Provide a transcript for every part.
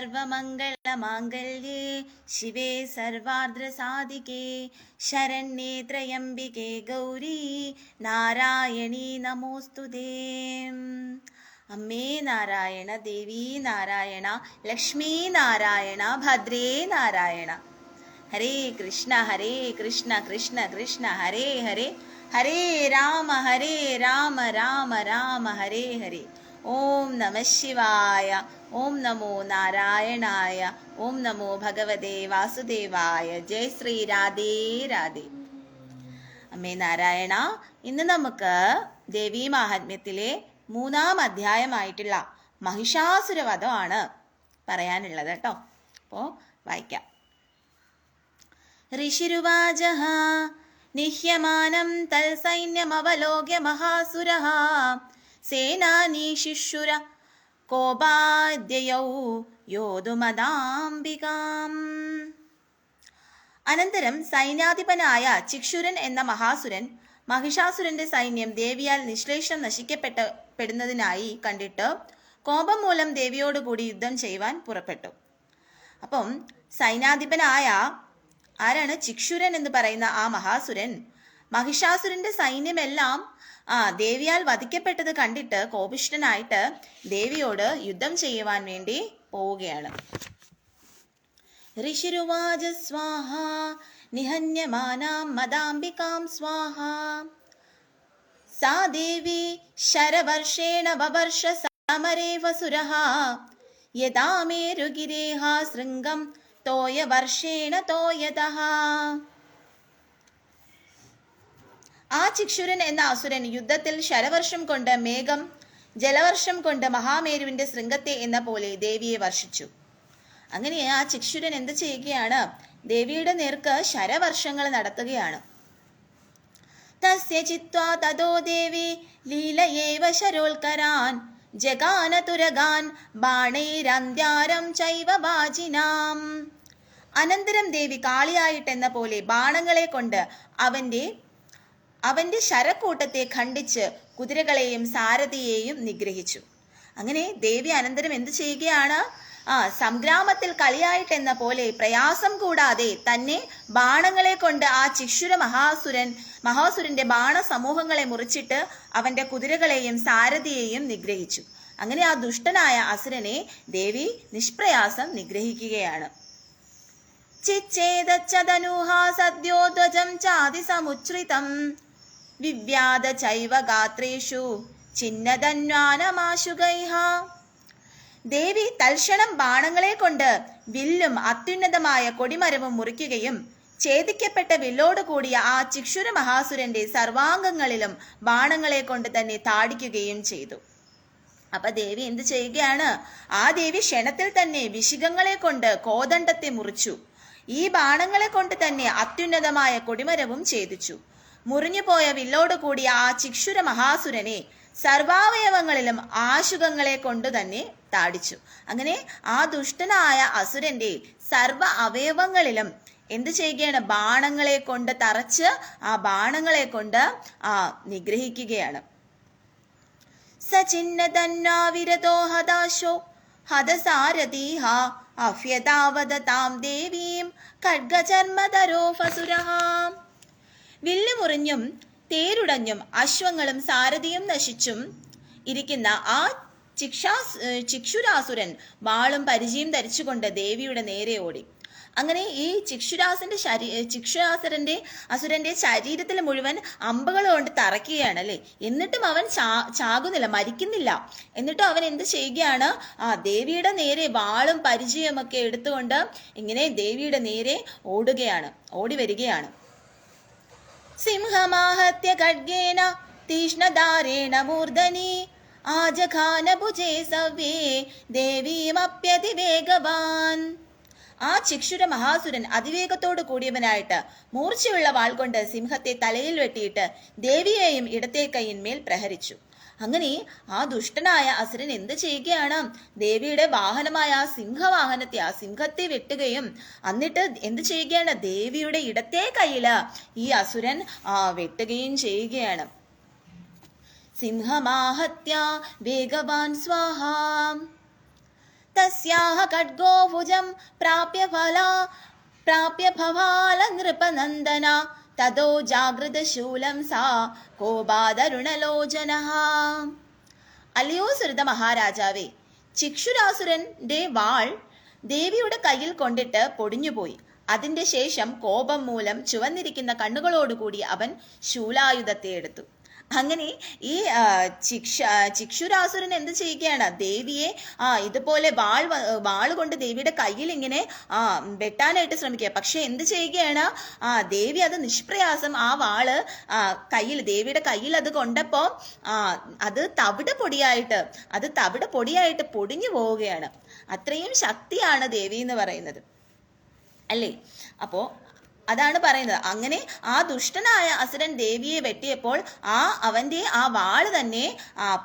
സർവമംഗളമാംഗല്യേ ശിവേ സർവാർദ്രസാധികേ ശരണ്യേ ത്രയംബികേ ഗൗരി നാരായണീ നമോസ്തുതേ. അമ്മേ നാരായണ, ദേവീ നാരായണ, ലക്ഷ്മീ നാരായണ, ഭദ്രേ നാരായണ. ഹരേ കൃഷ്ണ കൃഷ്ണ കൃഷ്ണ ഹരേ ഹരേ, ഹരേ രാമ രാമ രാമ ഹരേ ഹരേ. ഓം നമ ശിവായ. ഓം നമോ നാരായണായ. ഓം നമോ ഭഗവതേ വാസുദേവായ. ജയ് ശ്രീ രാധേ രാധേ. അമ്മേ നാരായണ, ഇന്ന് നമുക്ക് ദേവീ മാഹാത്മ്യത്തിലെ 3-ാം അധ്യായമായിട്ടുള്ള മഹിഷാസുരവധമാണ് പറയാനുള്ളത് കേട്ടോ. അപ്പോ വായിക്കാം. ഋഷിരുവാചഃ നിഹ്യമാനം തൽസൈന്യമവലോക്യ മഹാസുരഃ സേനാനീശിശുര കോപാദ്യയൗ യോധുമദാംബികാം. അനന്തരം സൈന്യാധിപനായ ചിക്ഷുരൻ എന്ന മഹാസുരൻ മഹിഷാസുരന്റെ സൈന്യം ദേവിയാൽ നിശ്ലേഷം നശിക്കപ്പെടുന്നതിനായി കണ്ടിട്ട് കോപം മൂലം ദേവിയോടുകൂടി യുദ്ധം ചെയ്യുവാൻ പുറപ്പെട്ടു. അപ്പം സൈന്യാധിപനായ ആരാണ്? ചിക്ഷുരൻ എന്ന് പറയുന്ന ആ മഹാസുരൻ മഹിഷാസുരന്റെ സൈന്യമെല്ലാം ദേവിയാൽ വധിക്കപ്പെട്ടത് കണ്ടിട്ട് കോപിഷ്ഠനായിട്ട് ദേവിയോട് യുദ്ധം ചെയ്യുവാൻ വേണ്ടി പോവുകയാണ്. ഋഷിരുവാച സ്വാഹ നിഹന്യമാനാം മദാംബികാം സ്വാഹ സാ ദേവി ശരവർഷേണ വവർഷ സമരേ വസുരഃ യഥാ മേരുഗിരേഹ ശൃംഗം തോയവർഷേണ തോയതഃ. ആ ചിക്ഷുരൻ എന്ന അസുരൻ യുദ്ധത്തിൽ ശരവർഷം കൊണ്ട് മേഘം ജലവർഷം കൊണ്ട് മഹാമേരുവിന്റെ ശൃംഗത്തെ എന്ന പോലെ ദേവിയെ വർഷിച്ചു. അങ്ങനെ ആ ചിക്ഷുരൻ എന്ത് ചെയ്യുകയാണ്? ദേവിയുടെ നേർക്ക് ശരവർഷങ്ങൾ നടത്തുകയാണ്. തസ്യ ചിത്വാ തതോ ദേവി ലീലയേവ ശരോൽക്കരാൻ ജഗാന തുരഗാൻ ബാണൈരന്ത്യാരം ചൈവ വാജിനാം. അനന്തരം ദേവി കാളിയായിട്ടെന്ന പോലെ ബാണങ്ങളെ കൊണ്ട് അവന്റെ ശരക്കൂട്ടത്തെ ഖണ്ഡിച്ച് കുതിരകളെയും സാരഥിയെയും നിഗ്രഹിച്ചു. അങ്ങനെ ദേവി അനന്തരം എന്ത് ചെയ്യുകയാണ്? സംഗ്രാമത്തിൽ കളിയായിട്ടെന്ന പോലെ പ്രയാസം കൂടാതെ തന്നെ ബാണങ്ങളെ കൊണ്ട് ആ ചിക്ഷുര മഹാസുരന്റെ ബാണസമൂഹങ്ങളെ മുറിച്ചിട്ട് അവന്റെ കുതിരകളെയും സാരഥിയെയും നിഗ്രഹിച്ചു. അങ്ങനെ ആ ദുഷ്ടനായ അസുരനെ ദേവി നിഷ്പ്രയാസം നിഗ്രഹിക്കുകയാണ്. ചിച്ചേതച്ചതനൂഹ സദ്യോധ്വജം ചാതിസമുച്ഛ്രിതം വിവ്യാദ ചൈവ ഗാത്രേഷു ചിന്നതന്വാനമാശുഗൈഹ. ദേവി തൽക്ഷണം ബാണങ്ങളെ കൊണ്ട് വില്ലും അത്യുന്നതമായ കൊടിമരവും മുറിക്കുകയും ഛേദിക്കപ്പെട്ട വില്ലോട് കൂടിയ ആ ചിക്ഷുര മഹാസുരന്റെ സർവാംഗങ്ങളിലും ബാണങ്ങളെ കൊണ്ട് തന്നെ താടിക്കുകയും ചെയ്തു. അപ്പൊ ദേവി എന്ത് ചെയ്യുകയാണ്? ആ ദേവി ക്ഷണത്തിൽ തന്നെ വിശിഖങ്ങളെ കൊണ്ട് കോദണ്ഡത്തെ മുറിച്ചു. ഈ ബാണങ്ങളെ കൊണ്ട് തന്നെ അത്യുന്നതമായ കൊടിമരവും ഛേദിച്ചു. മുറിഞ്ഞുപോയ വില്ലോട് കൂടിയ ആ ചിക്ഷുര മഹാസുരനെ സർവാവയവങ്ങളിലും ആശുകങ്ങളെ കൊണ്ട് തന്നെ താടിച്ചു. അങ്ങനെ ആ ദുഷ്ടനായ അസുരന്റെ സർവ അവയവങ്ങളിലും എന്ത് ചെയ്യുകയാണ്? ബാണങ്ങളെ കൊണ്ട് തറച്ച് ആ ബാണങ്ങളെ കൊണ്ട് നിഗ്രഹിക്കുകയാണ്. സചിന്നതന്നാവിരതോ ഹദാശോ ഹദസാരഥീഹ അഫ്യതാവദതാം ദേവീം ഖഡ്ഗചർമ്മധരോ ഫസുരഃ. വില്ല് മുറിഞ്ഞും തേരുടഞ്ഞും അശ്വങ്ങളും സാരഥിയും നശിച്ചും ഇരിക്കുന്ന ആ ചിക്ഷുരാസുരൻ വാളും പരിചയും ധരിച്ചുകൊണ്ട് ദേവിയുടെ നേരെ ഓടി. അങ്ങനെ ഈ അസുരന്റെ ശരീരത്തിൽ മുഴുവൻ അമ്പുകൾ കൊണ്ട് തറയ്ക്കുകയാണ് അല്ലെ. എന്നിട്ടും അവൻ ചാകുന്നില്ല, മരിക്കുന്നില്ല. എന്നിട്ടും അവൻ എന്ത് ചെയ്യുകയാണ്? ദേവിയുടെ നേരെ വാളും പരിചയം ഒക്കെ എടുത്തുകൊണ്ട് ഇങ്ങനെ ദേവിയുടെ നേരെ ഓടി വരികയാണ്. സിംഹമാഹത്യ ഖഡ്ഗേന തീഷ്ണധാരേണ മൂർധനി ആജഘാന ഭുജേ സവ്യേ ദേവീമപ്യതിവേഗവാൻ. ആ ചിക്ഷുര മഹാസുരൻ അതിവേഗത്തോട് കൂടിയവനായിട്ട് മൂർച്ചയുള്ള വാൾ കൊണ്ട് സിംഹത്തെ തലയിൽ വെട്ടിയിട്ട് ദേവിയെയും ഇടത്തെ കൈയിന്മേൽ പ്രഹരിച്ചു. അങ്ങനെ ആ ദുഷ്ടനായ അസുരൻ എന്ത് ചെയ്യുകയാണ്? ദേവിയുടെ വാഹനമായ ആ സിംഹത്തെ വെട്ടുകയും എന്നിട്ട് എന്ത് ചെയ്യുകയാണ്? ദേവിയുടെ ഇടത്തെ കൈയില് ഈ അസുരൻ വെട്ടുകയും ചെയ്യുകയാണ്. സിംഹമാഹത്യ വേഗവാൻ സ്വാഹ തസ്യാഹ ഖഡ്ഗോ ഭുജം പ്രാപ്യ ഭവാല നൃപനന്ദന തതോ ജാഗൃത ശൂലം സാ കോപാദരുണലോചന. അല്ലയോ സുരത മഹാരാജാവേ, ചിക്ഷുരാസുരന്റെ വാൾ ദേവിയുടെ കയ്യിൽ കൊണ്ടിട്ട് പൊടിഞ്ഞുപോയി. അതിന്റെ ശേഷം കോപം മൂലം ചുവന്നിരിക്കുന്ന കണ്ണുകളോടുകൂടി അവൻ ശൂലായുധത്തെ എടുത്തു. അങ്ങനെ ഈ ചിക്ഷുരാസുരൻ എന്ത് ചെയ്യുകയാണ്? ദേവിയെ ഇതുപോലെ വാൾ കൊണ്ട് ദേവിയുടെ കയ്യിൽ ഇങ്ങനെ വെട്ടാനായിട്ട് ശ്രമിക്കുക. പക്ഷെ എന്ത് ചെയ്യുകയാണ്? ദേവി അത് നിഷ്പ്രയാസം ആ വാള് ദേവിയുടെ കയ്യിൽ അത് കൊണ്ടപ്പോ അത് തവിട് പൊടിയായിട്ട് പൊടിഞ്ഞു പോവുകയാണ്. അത്രയും ശക്തിയാണ് ദേവി എന്ന് പറയുന്നത് അല്ലേ? അപ്പോ അതാണ് പറയുന്നത്. അങ്ങനെ ആ ദുഷ്ടനായ അസുരൻ ദേവിയെ വെട്ടിയപ്പോൾ അവന്റെ ആ വാള് തന്നെ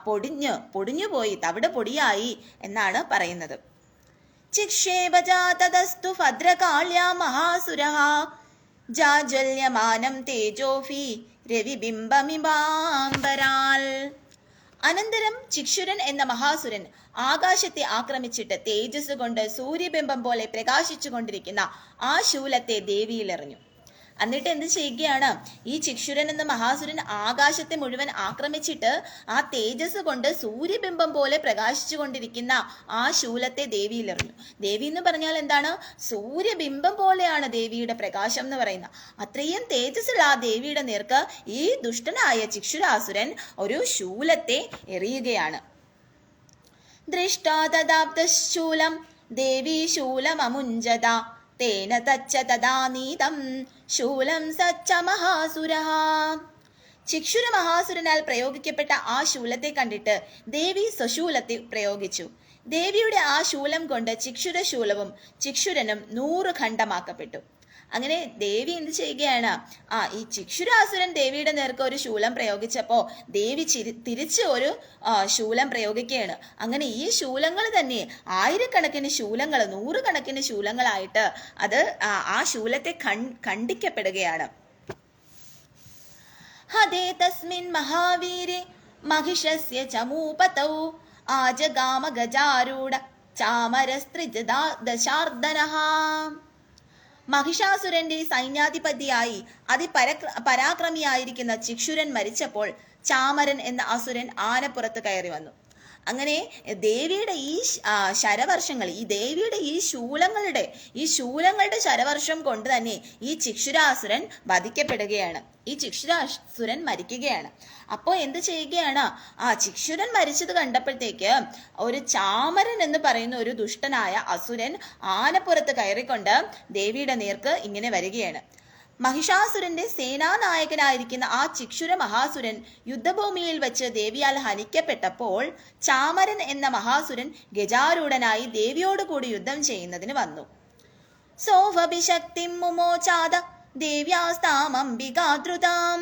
പൊടിഞ്ഞു പോയി, തവിട് പൊടിയായി എന്നാണ് പറയുന്നത്. ചിക്ഷേപജാതസ്തു ഭദ്രകാള്യാ മഹാസുരഃ ജാജ്വല്യമാനം തേജോഫി രവിബിംബമിവാംബരാൽ. അനന്തരം ചിക്ഷുരൻ എന്ന മഹാസുരൻ ആകാശത്തെ ആക്രമിച്ചിട്ട് തേജസ് കൊണ്ട് സൂര്യബിംബം പോലെ പ്രകാശിച്ചു കൊണ്ടിരിക്കുന്ന ആ ശൂലത്തെ ദേവിയിൽ എറിഞ്ഞു. എന്നിട്ട് എന്ത് ചെയ്യുകയാണ്? ഈ ചിക്ഷുരൻ എന്ന മഹാസുരൻ ആകാശത്തെ മുഴുവൻ ആക്രമിച്ചിട്ട് ആ തേജസ് കൊണ്ട് സൂര്യബിംബം പോലെ പ്രകാശിച്ചു കൊണ്ടിരിക്കുന്ന ആ ശൂലത്തെ ദേവിയിൽ എറിഞ്ഞു. ദേവി എന്ന് പറഞ്ഞാൽ എന്താണ്? സൂര്യബിംബം പോലെയാണ് ദേവിയുടെ പ്രകാശം എന്ന് പറയുന്നത്. അത്രയും തേജസ്സുള്ള ആ ദേവിയുടെ നേർക്ക് ഈ ദുഷ്ടനായ ചിക്ഷുരാസുരൻ ഒരു ശൂലത്തെ എറിയുകയാണ്. ദൃഷ്ടാ തദാബ്ദശൂലം ദേവി ശൂലമമുഞ്ജത തേന തച്ച തദാനീതം ശൂലം സച്ച മഹാസുരഃ. ചിക്ഷുര മഹാസുരനാൽ പ്രയോഗിക്കപ്പെട്ട ആ ശൂലത്തെ കണ്ടിട്ട് ദേവി സ്വശൂലത്തെ പ്രയോഗിച്ചു. ദേവിയുടെ ആ ശൂലം കൊണ്ട് ചിക്ഷുര ശൂലവും ചിക്ഷുരനും 100 ഖണ്ഡമാക്കപ്പെട്ടു. അങ്ങനെ ദേവി എന്ത് ചെയ്യുകയാണ്? ഈ ചിക്ഷുരാസുരൻ ദേവിയുടെ നേർക്ക് ഒരു ശൂലം പ്രയോഗിച്ചപ്പോ ദേവി തിരിച്ച് ഒരു ശൂലം പ്രയോഗിക്കുകയാണ്. അങ്ങനെ ഈ ശൂലങ്ങൾ തന്നെ ആയിരക്കണക്കിന് ശൂലങ്ങൾ, 100 കണക്കിന് ശൂലങ്ങളായിട്ട് അത് ആ ശൂലത്തെ ഖണ്ഡിക്കപ്പെടുകയാണ്. ഹദേ തസ്മിൻ മഹാവീരെ മഹിഷസ്യ ചമൂപതൗ ആജഗാമ ഗജാരൂഢ ചാമരസ്ത്രിജദശാർദനഃ. മഹിഷാസുരന്റെ സൈന്യാധിപതിയായി പരാക്രമിയായിരിക്കുന്ന ചിക്ഷുരൻ മരിച്ചപ്പോൾ ചാമരൻ എന്ന അസുരൻ ആനപ്പുറത്ത് കയറി വന്നു. അങ്ങനെ ദേവിയുടെ ഈ ശരവർഷങ്ങൾ, ദേവിയുടെ ഈ ശൂലങ്ങളുടെ ശരവർഷം കൊണ്ട് തന്നെ ഈ ചിക്ഷുരാസുരൻ വധിക്കപ്പെടുകയാണ്. ഈ ചിക്ഷുരാസുരൻ മരിക്കുകയാണ്. അപ്പോൾ എന്ത് ചെയ്യുകയാണ്? ചിക്ഷുരൻ മരിച്ചത് കണ്ടപ്പോഴത്തേക്ക് ഒരു ചാമരൻ എന്ന് പറയുന്ന ഒരു ദുഷ്ടനായ അസുരൻ ആനപ്പുറത്ത് കയറിക്കൊണ്ട് ദേവിയുടെ നേർക്ക് ഇങ്ങനെ വരികയാണ്. മഹിഷാസുരന്റെ സേനാനായകനായിരിക്കുന്ന ആ ചിക്ഷുര മഹാസുരൻ യുദ്ധഭൂമിയിൽ വെച്ച് ദേവിയാൽ ഹനിക്കപ്പെട്ടപ്പോൾ ചാമരൻ എന്ന മഹാസുരൻ ഗജാരൂഢനായി ദേവിയോടുകൂടി യുദ്ധം ചെയ്യുന്നതിന് വന്നു. സോഭഭിശക്തിം മുമോചാദ ദേവ്യാസ്താമംബികാദ്രുതാം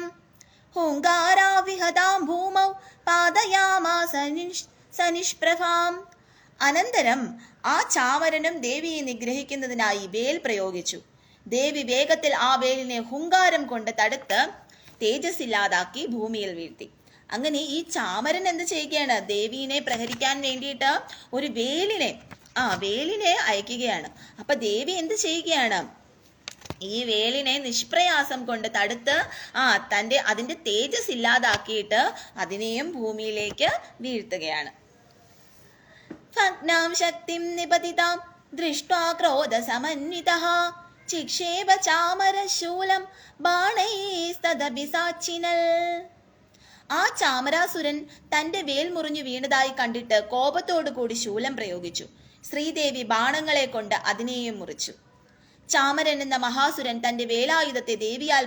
ഹുങ്കാരാവിഹതാം ഭൂമൗ പാദയാമാസ സനിഷ്പ്രഭാം. അനന്തരം ആ ചാമരനും ദേവിയെ നിഗ്രഹിക്കുന്നതിനായി വേൽ പ്രയോഗിച്ചു. ദേവി വേഗത്തിൽ ആ വേലിനെ ഹുങ്കാരം കൊണ്ട് തടുത്ത് തേജസ്സില്ലാതാക്കി ഭൂമിയിൽ വീഴ്ത്തി. അങ്ങനെ ഈ ചാമരൻ എന്ത് ചെയ്യുകയാണ്? ദേവിയെ പ്രഹരിക്കാൻ വേണ്ടിയിട്ട് ഒരു വേലിനെ അയക്കുകയാണ്. അപ്പൊ ദേവി എന്ത് ചെയ്യുകയാണ്? ഈ വേലിനെ നിഷ്പ്രയാസം കൊണ്ട് തടുത്ത് അതിന്റെ തേജസ് ഇല്ലാതാക്കിയിട്ട് അതിനെയും ഭൂമിയിലേക്ക് വീഴ്ത്തുകയാണ്. ഭഗ്നാം ശക്തിം നിപതിതാം ദൃഷ്ട്വാ ക്രോധസമന്വിതഃ ചിക്ഷേപ ചാമരശൂലം ബാണൈസ്തദഭിസാച്ചിനൽ. ആ ചാമരാസുരൻ തന്റെ വേൽ മുറിഞ്ഞു വീണതായി കണ്ടിട്ട് കോപത്തോടു കൂടി ശൂലം പ്രയോഗിച്ചു. ശ്രീദേവി ബാണങ്ങളെ കൊണ്ട് അതിനെയും മുറിച്ചു. ചാമരൻ എന്ന മഹാസുരൻ തന്റെ വേലായുധത്തെ ദേവിയാൽ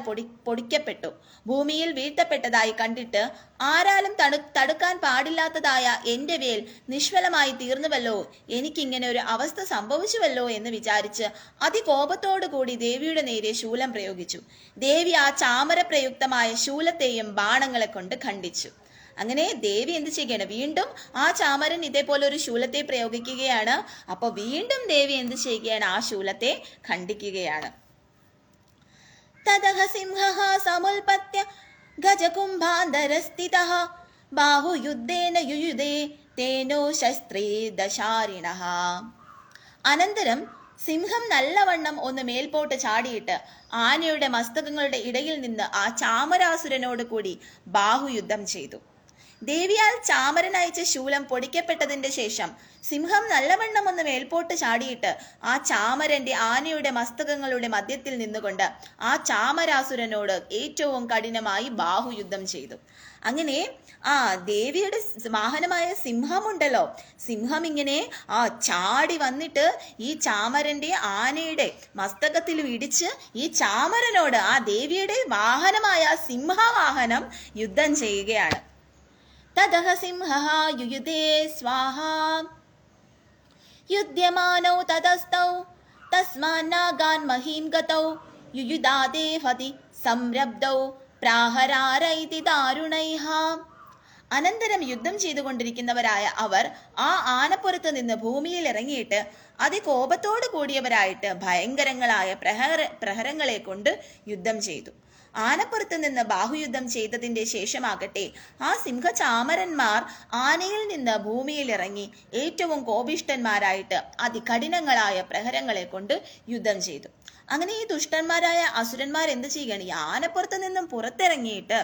പൊടിക്കപ്പെട്ടു. ഭൂമിയിൽ വീഴ്ത്തപ്പെട്ടതായി കണ്ടിട്ട് ആരാലും തടുക്കാൻ പാടില്ലാത്തതായ എന്റെ വേൽ നിഷ്ഫലമായി തീർന്നുവല്ലോ, എനിക്കിങ്ങനെ ഒരു അവസ്ഥ സംഭവിച്ചുവല്ലോ എന്ന് വിചാരിച്ച് അതികോപത്തോടു കൂടി ദേവിയുടെ നേരെ ശൂലം പ്രയോഗിച്ചു. ദേവി ആ ചാമര പ്രയുക്തമായ ശൂലത്തെയും ബാണങ്ങളെ കൊണ്ട് ഖണ്ഡിച്ചു. അങ്ങനെ ദേവി എന്ത് ചെയ്യുകയാണ്? വീണ്ടും ആ ചാമരൻ ഇതേപോലെ ഒരു ശൂലത്തെ പ്രയോഗിക്കുകയാണ്. അപ്പൊ വീണ്ടും ദേവി എന്ത് ചെയ്യുകയാണ്? ആ ശൂലത്തെ ഖണ്ഡിക്കുകയാണ്. തതഃ സിംഹഃ സമുൽപത്യ ഗജകുംഭാന്തരസ്ഥിതഃ ബാഹുയുദ്ധേന യുയുധേ തേനോ ശസ്ത്രേ ദശാരിണഃ. അനന്തരം സിംഹം നല്ലവണ്ണം ഒന്ന് മേൽപോട്ട് ചാടിയിട്ട് ആനയുടെ മസ്തകങ്ങളുടെ ഇടയിൽ നിന്ന് ആ ചാമരാസുരനോട് കൂടി ബാഹുയുദ്ധം ചെയ്തു. ദേവിയാൽ ചാമരൻ അയച്ച ശൂലം പൊടിക്കപ്പെട്ടതിന്റെ ശേഷം സിംഹം നല്ലവണ്ണം ഒന്ന് മേൽപോട്ട് ചാടിയിട്ട് ആ ചാമരന്റെ ആനയുടെ മസ്തകങ്ങളുടെ മധ്യത്തിൽ നിന്നുകൊണ്ട് ആ ചാമരാസുരനോട് ഏറ്റവും കഠിനമായി ബാഹുയുദ്ധം ചെയ്തു. അങ്ങനെ ആ ദേവിയുടെ വാഹനമായ സിംഹമുണ്ടല്ലോ, സിംഹം ഇങ്ങനെ ചാടി വന്നിട്ട് ഈ ചാമരന്റെ ആനയുടെ മസ്തകത്തിൽ ഇടിച്ച് ഈ ചാമരനോട് ആ ദേവിയുടെ വാഹനമായ സിംഹവാഹനം യുദ്ധം ചെയ്യുകയാണ്. തതഃ സിംഹഃ യുയുധേ സ്വാഹാ യുധ്യമാനൗ തതസ്തൗ തസ്മാന്നാഗാൻ മഹീം ഗതൗ യുയുധാദേ ഹതി സംരബ്ധൗ പ്രാഹരാരൈതി ദാരുണൈഃ. അനന്തരം യുദ്ധം ചെയ്തുകൊണ്ടിരിക്കുന്നവരായ അവർ ആ ആനപ്പുറത്ത് നിന്ന് ഭൂമിയിൽ ഇറങ്ങിയിട്ട് അതികോപത്തോട് കൂടിയവരായിട്ട് ഭയങ്കരങ്ങളായ പ്രഹരങ്ങളെ കൊണ്ട് യുദ്ധം ചെയ്തു. ആനപ്പുറത്ത് നിന്ന് ബാഹുയുദ്ധം ചെയ്തതിന്റെ ശേഷമാകട്ടെ ആ സിംഹചാമരന്മാർ ആനയിൽ നിന്ന് ഭൂമിയിൽ ഇറങ്ങി ഏറ്റവും കോപിഷ്ഠന്മാരായിട്ട് അതികഠിനങ്ങളായ പ്രഹരങ്ങളെ കൊണ്ട് യുദ്ധം ചെയ്തു. അങ്ങനെ ഈ ദുഷ്ടന്മാരായ അസുരന്മാർ എന്ത് ചെയ്യണം? ഈ ആനപ്പുറത്ത് നിന്നും പുറത്തിറങ്ങിയിട്ട്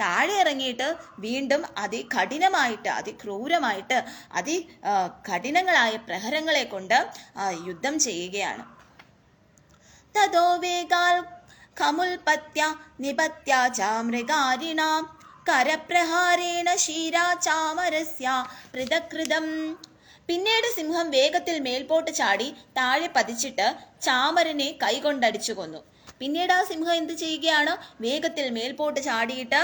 താഴെ ഇറങ്ങിയിട്ട് വീണ്ടും അതികഠിനമായിട്ട് അതിക്രൂരമായിട്ട് കഠിനങ്ങളായ പ്രഹരങ്ങളെ കൊണ്ട് യുദ്ധം ചെയ്യുകയാണ്. തതോ വേഗാൽ ഖമുൽപത്യ നിപത്യ ചാമൃഗാരിണ കരപ്രഹാരേണ ശീരാ ചാമരസ്യ പൃഥകൃതം. പിന്നീട് സിംഹം വേഗത്തിൽ മേൽപോട്ട് ചാടി താഴെ പതിച്ചിട്ട് ചാമരനെ കൈകൊണ്ടടിച്ചു കൊന്നു. പിന്നീട് ആ സിംഹം എന്ത് ചെയ്യുകയാണ്? വേഗത്തിൽ മേൽപോട്ട് ചാടിയിട്ട്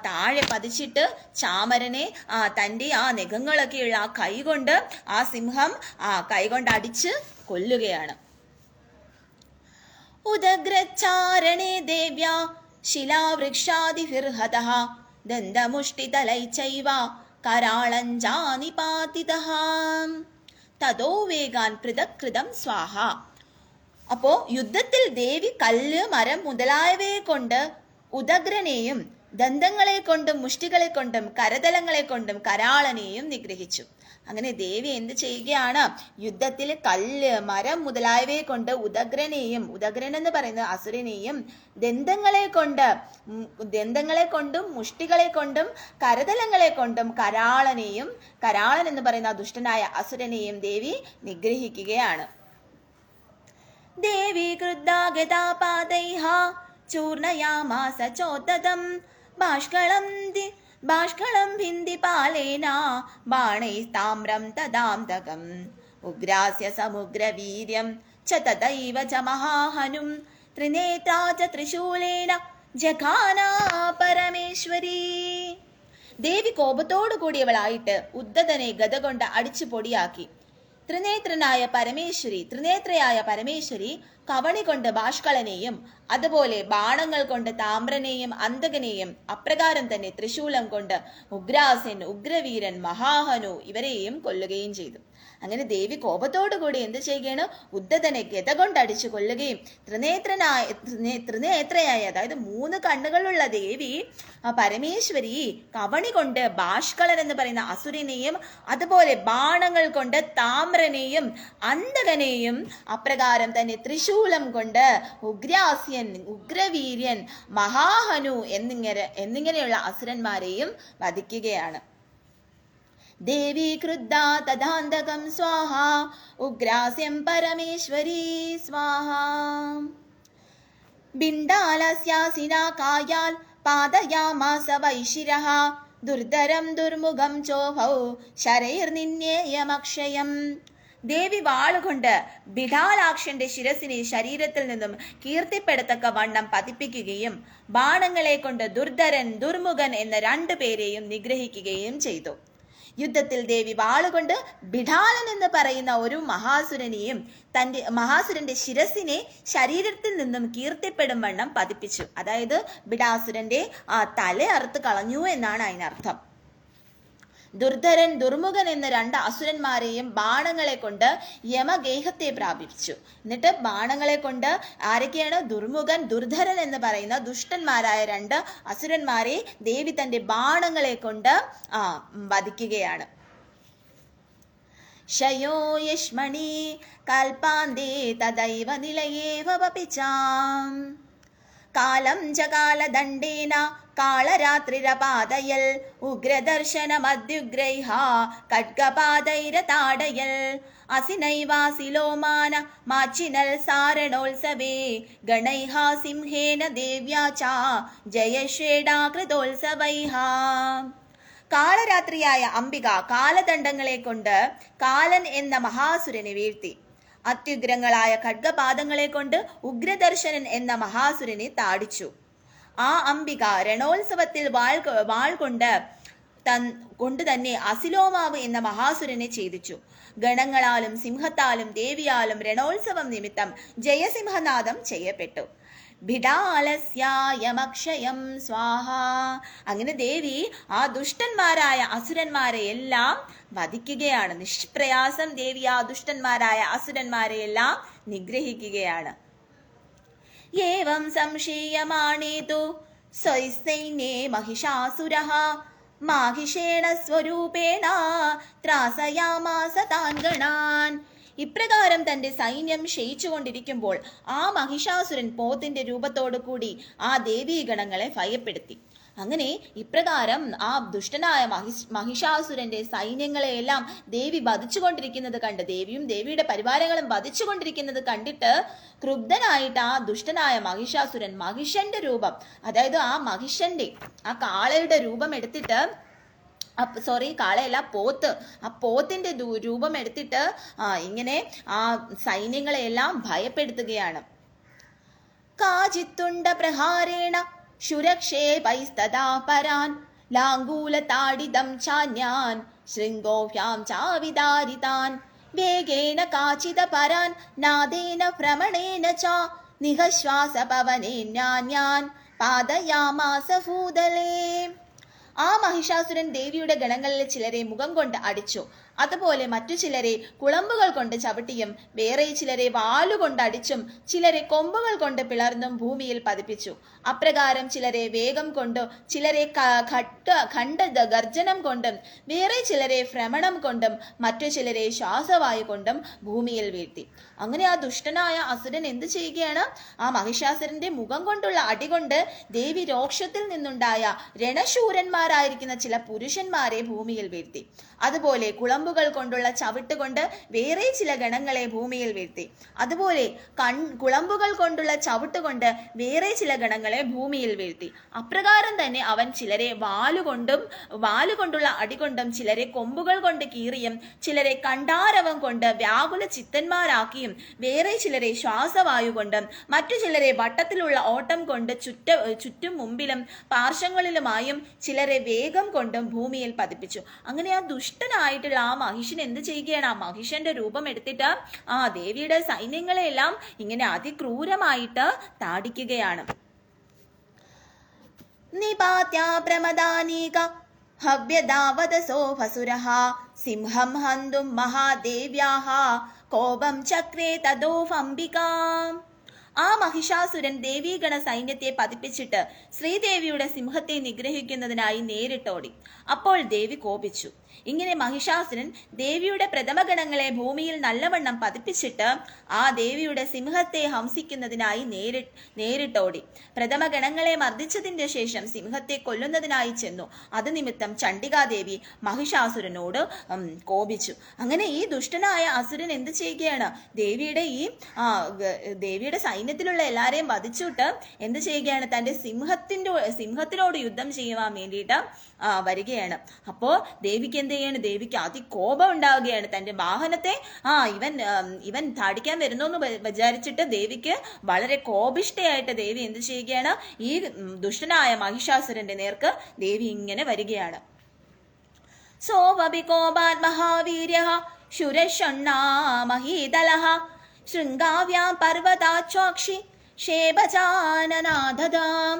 താഴെ പതിച്ചിട്ട് ചാമരനെ തൻ്റെ ആ നഖങ്ങളൊക്കെയുള്ള ആ കൈകൊണ്ട് ആ സിംഹം കൈകൊണ്ട് അടിച്ച് കൊല്ലുകയാണ്. ഉദഗ്രച്ചാരണേ ദേവ്യാ ശിലാവൃക്ഷാദിഭിർഹതഃ ദന്തമുഷ്ടിതലൈചൈവ കരാളഞ്ചാനിപാതിതഃ തതോ വേഗാൻ പൃഥകൃതം സ്വാഹ. അപ്പോ യുദ്ധത്തിൽ ദേവി കല്ല്, മരം മുതലായവയെ കൊണ്ട് ഉദഗ്രനെയും ദന്തങ്ങളെ കൊണ്ടും മുഷ്ടികളെ കൊണ്ടും കരതലങ്ങളെ കൊണ്ടും കരാളനെയും നിഗ്രഹിച്ചു. അങ്ങനെ ദേവി എന്ത് ചെയ്യുകയാണ്? യുദ്ധത്തിൽ കല്ല്, മരം മുതലായവയെ കൊണ്ട് ഉദഗ്രൻ എന്ന് പറയുന്ന അസുരനെയും ദന്തങ്ങളെ കൊണ്ടും മുഷ്ടികളെ കൊണ്ടും കരതലങ്ങളെ കൊണ്ടും കരാളൻ എന്ന് പറയുന്ന ദുഷ്ടനായ അസുരനെയും ദേവി നിഗ്രഹിക്കുകയാണ്. ദേവി ക്രുദ്ധാഗതാപാദൈഃ ചൂർണയാമാസ ചോദതം ബാഷ്കളം ഭിന്ദിപാലേന ബാണൈസ്താമ്രം തദാന്തകം ഉഗ്രാസ്യ സമുഗ്രവീര്യം ച തദൈവ ച മഹാഹനും ത്രിനേത്രാ ച ത്രിശൂലേന ജഘാനാ പരമേശ്വരീ. ദേവി കോപത്തോടു കൂടിയവളായിട്ട് ഉദ്ധതനെ ഗദ കൊണ്ട് അടിച്ചു പൊടിയാക്കി. ത്രിനേത്രയായ പരമേശ്വരി കവണി കൊണ്ട് ബാഷ്കളനെയും അതുപോലെ ബാണങ്ങൾ കൊണ്ട് താമ്രനെയും അന്തകനെയും അപ്രകാരം തന്നെ ത്രിശൂലം കൊണ്ട് ഉഗ്രാസൻ, ഉഗ്രവീരൻ, മഹാഹനു ഇവരെയും കൊല്ലുകയും ചെയ്തു. അങ്ങനെ ദേവി കോപത്തോടുകൂടി എന്ത് ചെയ്യുകയാണ്? ഉദ്ധതനെ ഗത കൊണ്ട് അടിച്ചു കൊല്ലുകയും ത്രിനേത്രയായ അതായത് 3 കണ്ണുകളുള്ള ദേവി പരമേശ്വരി കവണി കൊണ്ട് ബാഷ്കളൻ എന്ന് പറയുന്ന അസുരനെയും അതുപോലെ ബാണങ്ങൾ കൊണ്ട് താമ്രനെയും അന്തകനെയും അപ്രകാരം തന്നെ ത്രിശൂലം കൊണ്ട് ഉഗ്രാസ്യൻ, ഉഗ്രവീര്യൻ, മഹാഹനു എന്നിങ്ങനെയുള്ള അസുരന്മാരെയും വധിക്കുകയാണ്. ദേവി ക്രുദ്ധ തഥാന്തകം സ്വാഹ ഉഗ്രാസ്യം പരമേശ്വരീ സ്വാഹ. ബിണ്ഡാലസ്യാസിനാ കായാൽ പാദയാമാസ വൈശിരഃ ദുർധരം ദുർമുഖം ചോഭൗ ശരൈർനിന്യേയമക്ഷയം. ദേവി വാളുകൊണ്ട് ബിഡാലാക്ഷന്റെ ശിരസിനെ ശരീരത്തിൽ നിന്നും കീർത്തിപ്പെടുത്തക്ക വണ്ണം പതിപ്പിക്കുകയും ബാണങ്ങളെ കൊണ്ട് ദുർധരൻ, ദുർമുഖൻ എന്ന 2 പേരെയും നിഗ്രഹിക്കുകയും ചെയ്തു. യുദ്ധത്തിൽ ദേവി വാളുകൊണ്ട് ബിഡാലൻ എന്ന് പറയുന്ന ഒരു മഹാസുരന്റെ ശിരസിനെ ശരീരത്തിൽ നിന്നും കീർത്തിപ്പെടും വണ്ണം പതിപ്പിച്ചു. അതായത് ബിഡാസുരന്റെ തല അറുത്ത് കളഞ്ഞു എന്നാണ് അതിനർത്ഥം. ദുർധരൻ, ദുർമുഖൻ എന്ന 2 അസുരന്മാരെയും ബാണങ്ങളെ കൊണ്ട് യമഗേഹത്തെ പ്രാപിച്ചു. എന്നിട്ട് ബാണങ്ങളെ കൊണ്ട് ആരൊക്കെയാണ്? ദുർമുഖൻ, ദുർധരൻ എന്ന് പറയുന്ന ദുഷ്ടന്മാരായ 2 അസുരന്മാരെ ദേവി തന്റെ ബാണങ്ങളെ കൊണ്ട് വധിക്കുകയാണ്. ശയോ യശ്മണി കൽപാന്തേ തദൈവ നിലയേവപി ചാം. കാലം ജകാലദണ്ഡേന കാളരാത്രിരപാതയൽ ഉഗ്രദർശനമദ്യുഗ്രൈഃ ഖഡ്ഗപാദൈരതാടയൽ അസിനൈവാസിലോമാന മാച്ചിനൽ സാരണോത്സവേ ഗണൈഃ സിംഹേന ദേവ്യാ ച ജയശ്വേടാകൃതോത്സവൈഃ. കാളരാത്രിയായ അംബിക കാലദണ്ഡങ്ങളെ കൊണ്ട് കാലൻ എന്ന മഹാസുരനെ വീഴ്ത്തി. അത്യുഗ്രങ്ങളായ ഖഡ്ഗപാദങ്ങളെ കൊണ്ട് ഉഗ്രദർശനൻ എന്ന മഹാസുരനെ താടിച്ചു. ആ അംബിക രണോത്സവത്തിൽ വാൾ കൊണ്ട് തന്നെ അസിലോമാവ് എന്ന മഹാസുരനെ ഛേദിച്ചു. ഗണങ്ങളാലും സിംഹത്താലും ദേവിയാലും രണോത്സവം നിമിത്തം ജയസിംഹനാദം ചെയ്യപ്പെട്ടു. ഭിടാലസ്യായമക്ഷയം സ്വാഹ. അങ്ങനെ ദേവി ആ ദുഷ്ടന്മാരായ അസുരന്മാരെ എല്ലാം വധിക്കുകയാണ്. നിഷ്പ്രയാസം ദേവി ആ ദുഷ്ടന്മാരായ അസുരന്മാരെ എല്ലാം നിഗ്രഹിക്കുകയാണ്. ഏവം സംശയമാണേതു സ്വൈസൈന്യേ മഹിഷാസുരഃ മാഹിഷേണ സ്വരൂപേണ ത്രാസയാമാസ താൻ ഗണാൻ. ഇപ്രകാരം തന്റെ സൈന്യം ക്ഷയിച്ചുകൊണ്ടിരിക്കുമ്പോൾ ആ മഹിഷാസുരൻ പോത്തിന്റെ രൂപത്തോടു കൂടി ആ ദേവീഗണങ്ങളെ ഭയപ്പെടുത്തി. അങ്ങനെ ഇപ്രകാരം ആ ദുഷ്ടനായ മഹിഷാസുരന്റെ സൈന്യങ്ങളെയെല്ലാം ദേവി വധിച്ചുകൊണ്ടിരിക്കുന്നത് കണ്ട്, ദേവിയും ദേവിയുടെ പരിവാരങ്ങളും വധിച്ചുകൊണ്ടിരിക്കുന്നത് കണ്ടിട്ട് ക്രുദ്ധനായിട്ട് ആ ദുഷ്ടനായ മഹിഷാസുരൻ മഹിഷന്റെ രൂപം, അതായത് ആ മഹിഷന്റെ ആ കാളയുടെ രൂപം എടുത്തിട്ട്, കാളയല്ല പോത്ത്, ആ പോത്തിന്റെ രൂപം എടുത്തിട്ട് ഇങ്ങനെ ആ സൈന്യങ്ങളെയെല്ലാം ഭയപ്പെടുത്തുകയാണ്. കാചിത്തുണ്ട പ്രഹാരേണ ശുരക്ഷേപൈസ്തദാ പരാൻ ലാംഗൂലതാഡിതം ചാന്യാൻ ശൃംഗോഭ്യാം ചാവിദാരിതാൻ വേഗേന കാചിത പരാൻ നാദേന ഭ്രമണേന ച നിഹശ്വാസപവനേന്യാൻ പാദയാമാസ ഭൂതലേ. ആ മഹിഷാസുരൻ ദേവിയുടെ ഗണങ്ങളിൽ ചിലരെ മുഖം കൊണ്ട് അടിച്ചു. അതുപോലെ മറ്റു ചിലരെ കുളമ്പുകൾ കൊണ്ട് ചവിട്ടിയും വേറെ ചിലരെ വാലുകൊണ്ട് അടിച്ചും ചിലരെ കൊമ്പുകൾ കൊണ്ട് പിളർന്നും ഭൂമിയിൽ പതിപ്പിച്ചു. അപ്രകാരം ചിലരെ വേഗം കൊണ്ടും ചിലരെ ഖണ്ഡ ഗർജനം കൊണ്ടും വേറെ ചിലരെ ഭ്രമണം കൊണ്ടും മറ്റു ചിലരെ ശ്വാസവായു കൊണ്ടും ഭൂമിയിൽ വീഴ്ത്തി. അങ്ങനെ ആ ദുഷ്ടനായ അസുരൻ എന്ത് ചെയ്യുകയാണ്? ആ മഹിഷാസുരന്റെ മുഖം കൊണ്ടുള്ള അടികൊണ്ട് ദേവി രോക്ഷത്തിൽ നിന്നുണ്ടായ രണശൂരന്മാരായിരിക്കുന്ന ചില പുരുഷന്മാരെ ഭൂമിയിൽ വീഴ്ത്തി. അതുപോലെ കുളമ്പുകൾ കൊണ്ടുള്ള ചവിട്ട് കൊണ്ട് വേറെ ചില ഗണങ്ങളെ ഭൂമിയിൽ വീഴ്ത്തി. അതുപോലെ കുളമ്പുകൾ കൊണ്ടുള്ള ചവിട്ട് കൊണ്ട് വേറെ ചില ഗണങ്ങളെ ഭൂമിയിൽ വീഴ്ത്തി. അപ്രകാരം തന്നെ അവൻ ചിലരെ വാലുകൊണ്ടുള്ള അടികൊണ്ടും ചിലരെ കൊമ്പുകൾ കൊണ്ട് കീറിയും ചിലരെ കണ്ടാരവം കൊണ്ട് വ്യാകുല ചിത്തന്മാരാക്കിയും വേറെ ചിലരെ ശ്വാസവായു കൊണ്ടും മറ്റു ചിലരെ വട്ടത്തിലുള്ള ഓട്ടം കൊണ്ട് ചുറ്റും മുമ്പിലും പാർശ്വങ്ങളിലുമായും ചിലരെ വേഗം കൊണ്ടും ഭൂമിയിൽ പതിപ്പിച്ചു. അങ്ങനെ ആ ദുഷ്ടനായിട്ടുള്ള ആ മഹിഷൻ എന്ത് ചെയ്യുകയാണ്? ആ മഹിഷന്റെ രൂപം എടുത്തിട്ട് ആ ദേവിയുടെ സൈന്യങ്ങളെല്ലാം ഇങ്ങനെ അതിക്രൂരമായിട്ട് താടിക്കുകയാണ്. നിപാത്യാപ്രമദാനീക ഹവ്യദാവദസോ ഭസുരഃ സിംഹം ഹന്തും മഹാദേവ്യാഃ കോപം ചക്രേ തദോഫംബികാം. ആ മഹിഷാസുരൻ ദേവീഗണ സൈന്യത്തെ പതിപ്പിച്ചിട്ട് ശ്രീദേവിയുടെ സിംഹത്തെ നിഗ്രഹിക്കുന്നതിനായി നേരിട്ടോടി. അപ്പോൾ ദേവി കോപിച്ചു. ഇങ്ങനെ മഹിഷാസുരൻ ദേവിയുടെ പ്രഥമഗണങ്ങളെ ഭൂമിയിൽ നല്ലവണ്ണം പതിപ്പിച്ചിട്ട് ആ ദേവിയുടെ സിംഹത്തെ ഹംസിക്കുന്നതിനായി നേരിട്ടോടി. പ്രഥമഗണങ്ങളെ മർദ്ദിച്ചതിന്റെ ശേഷം സിംഹത്തെ കൊല്ലുന്നതിനായി ചെന്നു. അത് നിമിത്തം ചണ്ഡികാദേവി മഹിഷാസുരനോട് കോപിച്ചു. അങ്ങനെ ഈ ദുഷ്ടനായ അസുരൻ എന്ത് ചെയ്യുകയാണ്? ദേവിയുടെ സൈന്യത്തിലുള്ള എല്ലാരെയും വധിച്ചിട്ട് എന്ത് ചെയ്യുകയാണ്? തന്റെ സിംഹത്തിനോട് യുദ്ധം ചെയ്യുവാൻ വേണ്ടിയിട്ട് വരികയാണ്. അപ്പോ ദേവിക്ക് എന്ത് ചെയ്യാണ്? ദേവിക്ക് അതികോപം ഉണ്ടാവുകയാണ്. തന്റെ വാഹനത്തെ ഇവൻ താടിക്കാൻ വരുന്നു എന്ന് വിചാരിച്ചിട്ട് ദേവിക്ക് വളരെ കോപിഷ്ഠയായിട്ട് ദേവി എന്ത് ചെയ്യുകയാണ്? ഈ ദുഷ്ടനായ മഹിഷാസുരന്റെ നേർക്ക് ദേവി ഇങ്ങനെ വരികയാണ്. സോവപികോപാത് മഹാവീര്യഃ ശുരഷണ്ണാമഹീതലഃ ശൃംഗാവ്യാം പർവതാച്വാക്ഷി ശേബജാനനാദജാം.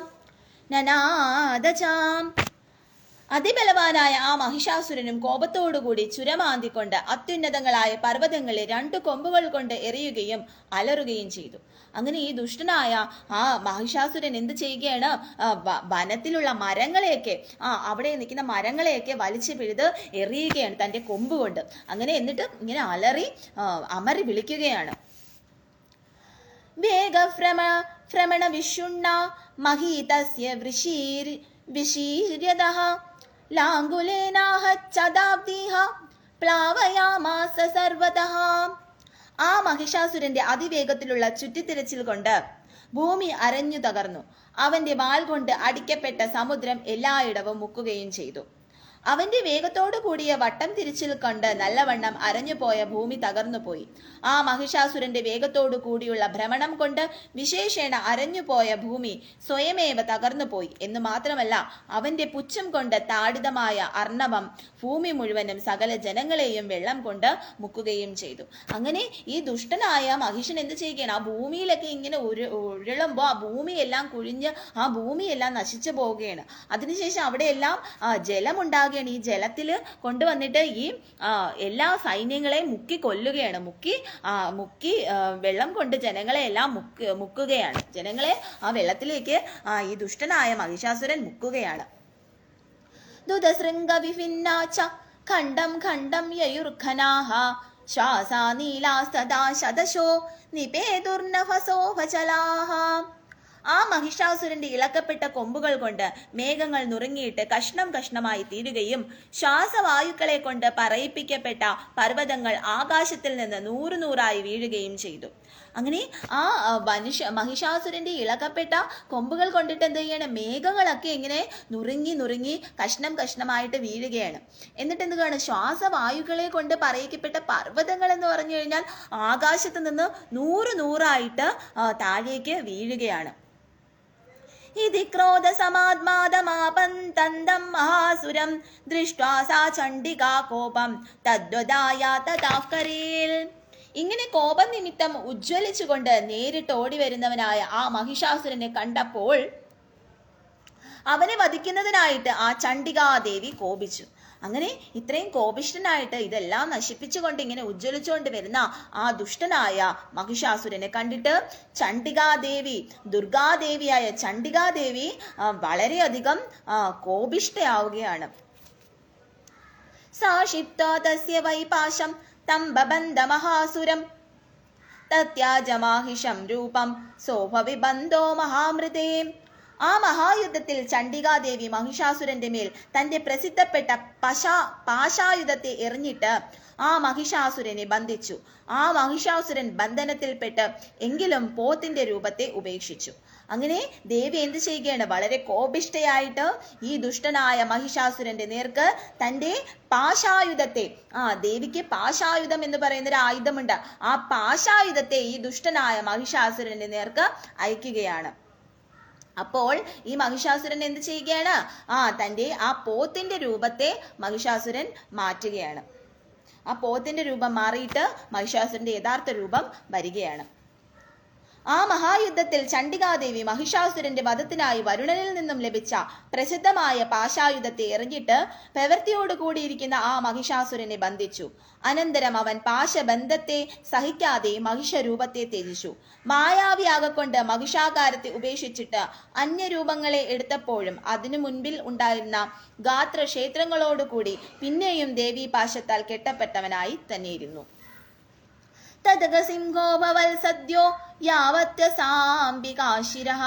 അതിബലവാനായ ആ മഹിഷാസുരനും കോപത്തോടുകൂടി ചുരമാന്തിക്കൊണ്ട് അത്യുന്നതങ്ങളായ പർവ്വതങ്ങളെ 2 കൊമ്പുകൾ കൊണ്ട് എറിയുകയും അലറുകയും ചെയ്തു. അങ്ങനെ ഈ ദുഷ്ടനായ ആ മഹിഷാസുരൻ എന്ത് ചെയ്യുകയാണ്? വനത്തിലുള്ള മരങ്ങളെയൊക്കെ അവിടെ നിൽക്കുന്ന മരങ്ങളെയൊക്കെ വലിച്ചു പിഴുത് എറിയുകയാണ് തൻ്റെ കൊമ്പ് കൊണ്ട്. അങ്ങനെ എന്നിട്ട് ഇങ്ങനെ അമറി വിളിക്കുകയാണ്. വേഗഭ്രമണ വിഷുണ്ണ മഹീതസ്യ വിശീര്യതഃ ലാംഗുലേനാഹ പ്ലാവയാമാസ സർവതഃ. ആ മഹിഷാസുരന്റെ അതിവേഗത്തിലുള്ള ചുറ്റിത്തിരച്ചിൽ കൊണ്ട് ഭൂമി അരഞ്ഞു തകർന്നു. അവന്റെ വാൾ കൊണ്ട് അടിക്കപ്പെട്ട സമുദ്രം എല്ലായിടവും മുക്കുകയും ചെയ്തു. അവന്റെ വേഗത്തോടു കൂടിയ വട്ടം തിരിച്ചിൽ കൊണ്ട് നല്ലവണ്ണം അരഞ്ഞുപോയ ഭൂമി തകർന്നുപോയി. ആ മഹിഷാസുരന്റെ വേഗത്തോടു കൂടിയുള്ള ഭ്രമണം കൊണ്ട് വിശേഷേണ അരഞ്ഞുപോയ ഭൂമി സ്വയമേവ തകർന്നുപോയി എന്ന് മാത്രമല്ല, അവന്റെ പുച്ഛം കൊണ്ട് താഡിതമായ അർണവം ഭൂമി മുഴുവനും സകല ജനങ്ങളെയും വെള്ളം കൊണ്ട് മുക്കുകയും ചെയ്തു. അങ്ങനെ ഈ ദുഷ്ടനായ മഹിഷൻ എന്ത് ചെയ്യുകയാണ്? ആ ഭൂമിയിലൊക്കെ ഇങ്ങനെ ഉരുളുമ്പോൾ ആ ഭൂമിയെല്ലാം കുഴിഞ്ഞ് ആ ഭൂമിയെല്ലാം നശിച്ചു പോവുകയാണ്. അതിനുശേഷം അവിടെയെല്ലാം ജലമുണ്ടാകുകയാണ്. ഈ ജലത്തിൽ കൊണ്ടുവന്നിട്ട് ഈ എല്ലാ സൈന്യങ്ങളെയും മുക്കി കൊല്ലുകയാണ്. മുക്കി വെള്ളം കൊണ്ട് ജനങ്ങളെ എല്ലാം മുക്കുകയാണ്. ജനങ്ങളെ ആ വെള്ളത്തിലേക്ക് ഈ ദുഷ്ടനായ മഹിഷാസുരൻ മുക്കുകയാണ്. ദുദശൃംഗ വിഭിന്നാച ഖണ്ഡം ഖണ്ഡം യയുർഖനാഹ ശ്വാസാ നീലാസ്തദാ ശതശോ നിപേതുർനഫസോ വചലാഹ. ആ മഹിഷാസുരന്റെ ഇളക്കപ്പെട്ട കൊമ്പുകൾ കൊണ്ട് മേഘങ്ങൾ നുറുങ്ങിയിട്ട് കഷ്ണം കഷ്ണമായി തീരുകയും ശ്വാസവായുക്കളെ കൊണ്ട് പറയിപ്പിക്കപ്പെട്ട പർവ്വതങ്ങൾ ആകാശത്തിൽ നിന്ന് 100 വീഴുകയും ചെയ്തു. അങ്ങനെ ആ മഹിഷാസുരന്റെ ഇളക്കപ്പെട്ട കൊമ്പുകൾ കൊണ്ടിട്ട് എന്ത് ചെയ്യണം? മേഘങ്ങളൊക്കെ ഇങ്ങനെ നുറുങ്ങി കഷ്ണം കഷ്ണമായിട്ട് വീഴുകയാണ്. എന്നിട്ട് എന്ത് കാണും? ശ്വാസവായുക്കളെ കൊണ്ട് പറയിക്കപ്പെട്ട പർവ്വതങ്ങൾ എന്ന് പറഞ്ഞു കഴിഞ്ഞാൽ ആകാശത്ത് നിന്ന് 100 താഴേക്ക് വീഴുകയാണ്. ഇതി ക്രോധ സമാത്മാദമാപന്തന്തം മഹാസുരം ദൃഷ്ട്വാ സാ ചണ്ഡികാ കോപം തദ്വദായ തഥാകരേൽ. ഇങ്ങനെ കോപം നിമിത്തം ഉജ്ജ്വലിച്ചുകൊണ്ട് നേരിട്ട് ഓടി വരുന്നവനായ ആ മഹിഷാസുരനെ കണ്ടപ്പോൾ അവനെ വധിക്കുന്നതിനായിട്ട് ആ ചണ്ഡികാദേവി കോപിച്ചു. അങ്ങനെ ഇത്രയും കോപിഷ്ഠനായിട്ട് ഇതെല്ലാം നശിപ്പിച്ചുകൊണ്ട് ഇങ്ങനെ ഉജ്ജ്വലിച്ചുകൊണ്ട് വരുന്ന ആ ദുഷ്ടനായ മഹിഷാസുരനെ കണ്ടിട്ട് ദുർഗാദേവിയായ ചണ്ഡികാദേവി വളരെയധികം കോപിഷ്ഠയാവുകയാണ്. സാക്ഷിപ്തോ തസ്യ വൈപാശം തം ബബന്ധ മഹാസുരം തത്യാജമാഹിഷം രൂപം സോഭവിബന്ധോ മഹാമൃതേ. ആ മഹായുദ്ധത്തിൽ ചണ്ഡികാദേവി മഹിഷാസുരന്റെ മേൽ തന്റെ പ്രസിദ്ധപ്പെട്ട പാശായുധത്തെ എറിഞ്ഞിട്ട് ആ മഹിഷാസുരനെ ബന്ധിച്ചു. ആ മഹിഷാസുരൻ ബന്ധനത്തിൽപ്പെട്ട് എങ്കിലും പോത്തിന്റെ രൂപത്തെ ഉപേക്ഷിച്ചു. അങ്ങനെ ദേവി എന്ത് ചെയ്യുകയാണ്? വളരെ കോപിഷ്ഠയായിട്ട് ഈ ദുഷ്ടനായ മഹിഷാസുരന്റെ നേർക്ക് തന്റെ പാശായുധത്തെ, ദേവിക്ക് പാശായുധം എന്ന് പറയുന്ന ഒരു ആയുധമുണ്ട്, ആ പാശായുധത്തെ ഈ ദുഷ്ടനായ മഹിഷാസുരന്റെ നേർക്ക് അയക്കുകയാണ്. അപ്പോൾ ഈ മഹിഷാസുരൻ എന്ത് ചെയ്യുകയാണ്? തൻ്റെ ആ പോത്തിന്റെ രൂപത്തെ മഹിഷാസുരൻ മാറ്റുകയാണ്. ആ പോത്തിന്റെ രൂപം മാറിയിട്ട് മഹിഷാസുരന്റെ യഥാർത്ഥ രൂപം വരികയാണ്. ആ മഹായുദ്ധത്തിൽ ചണ്ഡികാദേവി മഹിഷാസുരന്റെ വധത്തിനായി വരുണനിൽ നിന്നും ലഭിച്ച പ്രസിദ്ധമായ പാശായുധത്തെ എറിഞ്ഞിട്ട് പ്രവൃത്തിയോടുകൂടിയിരിക്കുന്ന ആ മഹിഷാസുരനെ ബന്ധിച്ചു. അനന്തരം അവൻ പാശബന്ധത്തെ സഹിക്കാതെ മഹിഷരൂപത്തെ ത്യജിച്ചു. മായാവിയാകൊണ്ട് മഹിഷാകാരത്തെ ഉപേക്ഷിച്ചിട്ട് അന്യരൂപങ്ങളെ എടുത്തപ്പോഴും അതിനു മുൻപിൽ ഉണ്ടായിരുന്ന ഗാത്രക്ഷേത്രങ്ങളോടുകൂടി പിന്നെയും ദേവീ പാശത്താൽ കെട്ടപ്പെട്ടവനായി തന്നെയിരുന്നു. തദഗസിംഹോ ഭവൽ സദ്യോ യാവത്യസാംബികാശിരഃ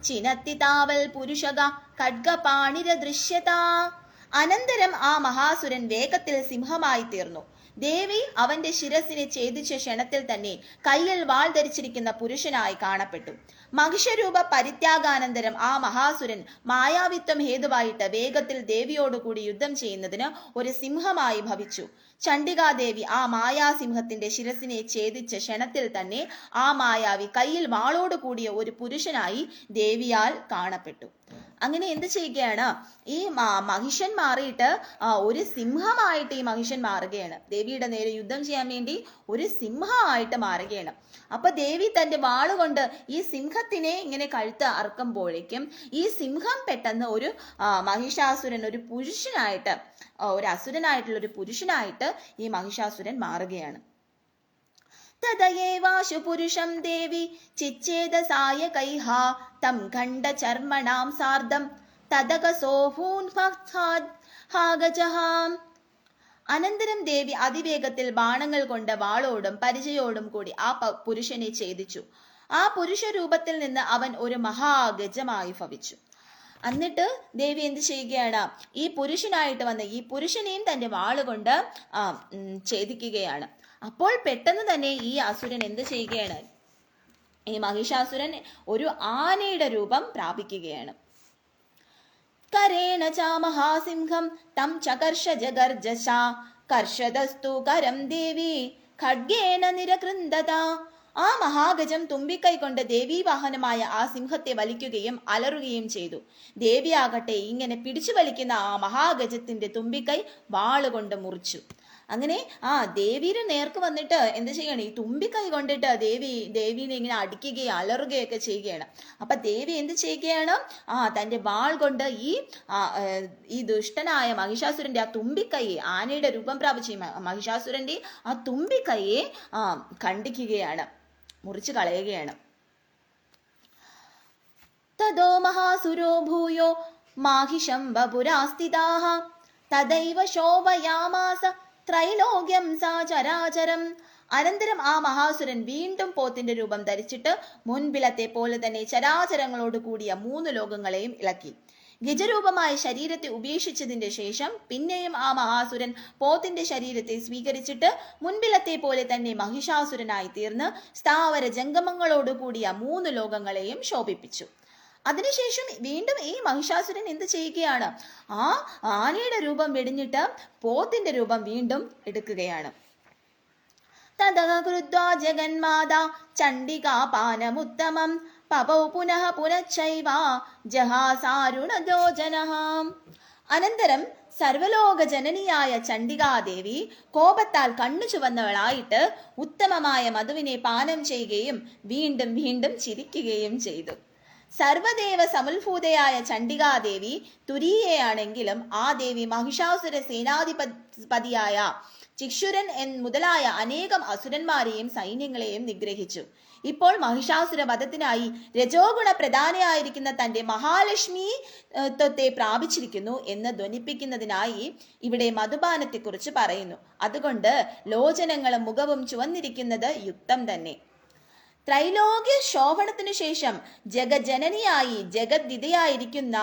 ചിനത്തി താവൽ പുരുഷക ഖഡ്ഗപാണിര ദൃശ്യത. അനന്തരം ആ മഹാസുരൻ വേഗത്തിൽ സിംഹമായി തീർന്നു. ദേവി അവന്റെ ശിരസിനെ ഛേദിച്ച ക്ഷണത്തിൽ തന്നെ കയ്യിൽ വാൾ ധരിച്ചിരിക്കുന്ന പുരുഷനായി കാണപ്പെട്ടു. മഹിഷരൂപ പരിത്യാഗാനന്തരം ആ മഹാസുരൻ മായാവിത്വം ഹേതുവായിട്ട് വേഗത്തിൽ ദേവിയോടുകൂടി യുദ്ധം ചെയ്യുന്നതിന് ഒരു സിംഹമായി ഭവിച്ചു. ചണ്ഡികാദേവി ആ മായാസിംഹത്തിന്റെ ശിരസിനെ ഛേദിച്ച ക്ഷണത്തിൽ തന്നെ ആ മായാവി കയ്യിൽ വാളോട് കൂടിയ ഒരു പുരുഷനായി ദേവിയാൽ കാണപ്പെട്ടു. അങ്ങനെ എന്ത് ചെയ്യുകയാണ്, ഈ മഹിഷൻ മാറിയിട്ട് ഒരു സിംഹമായിട്ട് ഈ മഹിഷൻ മാറുകയാണ്. ദേവിയുടെ നേരെ യുദ്ധം ചെയ്യാൻ വേണ്ടി ഒരു സിംഹമായിട്ട് മാറുകയാണ്. അപ്പൊ ദേവി തന്റെ വാളുകൊണ്ട് ഈ സിംഹത്തിനെ ഇങ്ങനെ കഴുത്ത് അറുക്കുമ്പോഴേക്കും ഈ സിംഹം പെട്ടെന്ന് ഒരു മഹിഷാസുരൻ, ഒരു പുരുഷനായിട്ട്, ഒരു അസുരനായിട്ടുള്ള ഒരു പുരുഷനായിട്ട് ഈ മഹിഷാസുരൻ മാറുകയാണ്. തദയേവാശു പുരുഷം ദേവി ചിച്ഛേദസായ കൈഹ തം ഖണ്ഡ ചർമ്മണാം സാർദ്ധം തദകസോഹൂൻഫാഗജഹാം. അനന്തരം ദേവി അതിവേഗത്തിൽ ബാണങ്ങൾ കൊണ്ട് വാളോടും പരിചയോടും കൂടി ആ പുരുഷനെ ഛേദിച്ചു. ആ പുരുഷ രൂപത്തിൽ നിന്ന് അവൻ ഒരു മഹാഗജമായി ഭവിച്ചു. എന്നിട്ട് ദേവി എന്ത് ചെയ്യുകയാണ്, ഈ പുരുഷനായിട്ട് വന്ന ഈ പുരുഷനെയും തന്റെ വാളുകൊണ്ട് ഛേദിക്കുകയാണ്. അപ്പോൾ പെട്ടെന്ന് തന്നെ ഈ അസുരൻ എന്ത് ചെയ്യുകയാണ്, ഈ മഹിഷാസുരൻ ഒരു ആനയുടെ രൂപം പ്രാപിക്കുകയാണ്. കരേണ ച മഹാസിംഹം തം ചകർഷ ജഗർജസ കർഷദസ്തു കരം ദേവി ഖഡ്ഗേന നിരകൃന്ദത. ആ മഹാഗജം തുമ്പിക്കൈ കൊണ്ട് ദേവീ വാഹനമായ ആ സിംഹത്തെ വലിക്കുകയും അലറുകയും ചെയ്തു. ദേവിയാകട്ടെ ഇങ്ങനെ പിടിച്ചു വലിക്കുന്ന ആ മഹാഗജത്തിന്റെ തുമ്പിക്കൈ വാളുകൊണ്ട് മുറിച്ചു. അങ്ങനെ ദേവിയുടെ നേർക്ക് വന്നിട്ട് എന്ത് ചെയ്യണം, ഈ തുമ്പിക്കൈ കൊണ്ടിട്ട് ദേവീനെ ഇങ്ങനെ അടിക്കുകയും അലറുകയൊക്കെ ചെയ്യുകയാണ്. അപ്പൊ ദേവി എന്ത് ചെയ്യുകയാണ്, തന്റെ വാൾ കൊണ്ട് ഈ ദുഷ്ടനായ മഹിഷാസുരന്റെ ആ തുമ്പിക്കൈയെ, ആനയുടെ രൂപം പ്രാപിച്ച മഹിഷാസുരന്റെ ആ തുമ്പിക്കൈയെ ഖണ്ഡിക്കുകയാണ്, മുറിച്ചു കളയുകയാണ്. തദോ മഹാസുരോ ഭൂയോ മാഹിഷം ബപുരാസ്ഥിതാഃ തദൈവ ശോഭയാമാസ ത്രൈലോക്യം സാചരാചരം. അനന്തരം ആ മഹാസുരൻ വീണ്ടും പോത്തിന്റെ രൂപം ധരിച്ചിട്ട് മുൻപിലത്തെ പോലെ തന്നെ ചരാചരങ്ങളോട് കൂടിയ 3 ലോകങ്ങളെയും ഇളക്കി. ഗജരൂപമായ ശരീരത്തെ ഉപേക്ഷിച്ചതിന്റെ ശേഷം പിന്നെയും ആ മഹാസുരൻ പോത്തിന്റെ ശരീരത്തെ സ്വീകരിച്ചിട്ട് മുൻപിലത്തെ പോലെ തന്നെ മഹിഷാസുരനായി തീർന്ന് സ്ഥാവര ജംഗമങ്ങളോട് കൂടിയ 3 ലോകങ്ങളെയും ശോഭിപ്പിച്ചു. അതിനുശേഷം വീണ്ടും ഈ മഹിഷാസുരൻ എന്ത് ചെയ്യുകയാണ്, ആ ആനയുടെ രൂപം വെടിഞ്ഞിട്ട് പോത്തിന്റെ രൂപം വീണ്ടും എടുക്കുകയാണ്. തതഃ കൃത്വാ ജഗന്മാതാ ചണ്ഡികാപാനമുത്തമം പപൗ പുനഃ പുനശ്ചൈവ ജഹാസാരുണജോജനഃ. അനന്തരം സർവലോക ജനനിയായ ചണ്ഡികാദേവി കോപത്താൽ കണ്ണു ചുവന്നവളായിട്ട് ഉത്തമമായ മധുവിനെ പാനം ചെയ്യുകയും വീണ്ടും വീണ്ടും ചിരിക്കുകയും ചെയ്തു. സർവദേവ സമുത്ഭൂതയായ ചണ്ഡികാദേവി തുരീയയാണെങ്കിലും ആ ദേവി മഹിഷാസുര സേനാധിപതിയായ ചിക്ഷുരൻ മുതലായ അനേകം അസുരന്മാരെയും സൈന്യങ്ങളെയും നിഗ്രഹിച്ചു. ഇപ്പോൾ മഹിഷാസുര വധത്തിനായി രജോഗുണ പ്രധാനയായിരിക്കുന്ന തന്റെ മഹാലക്ഷ്മി ത്വത്തെ പ്രാപിച്ചിരിക്കുന്നു എന്ന് ധ്വനിപ്പിക്കുന്നതിനായി ഇവിടെ മധുപാനത്തെക്കുറിച്ച് പറയുന്നു. അതുകൊണ്ട് ലോചനങ്ങളും മുഖവും ചുവന്നിരിക്കുന്നത് യുക്തം തന്നെ. ത്രൈലോക്യ ശോഭനത്തിനു ശേഷം ജഗജനനിയായി ജഗദ്ദിതയായിരിക്കുന്ന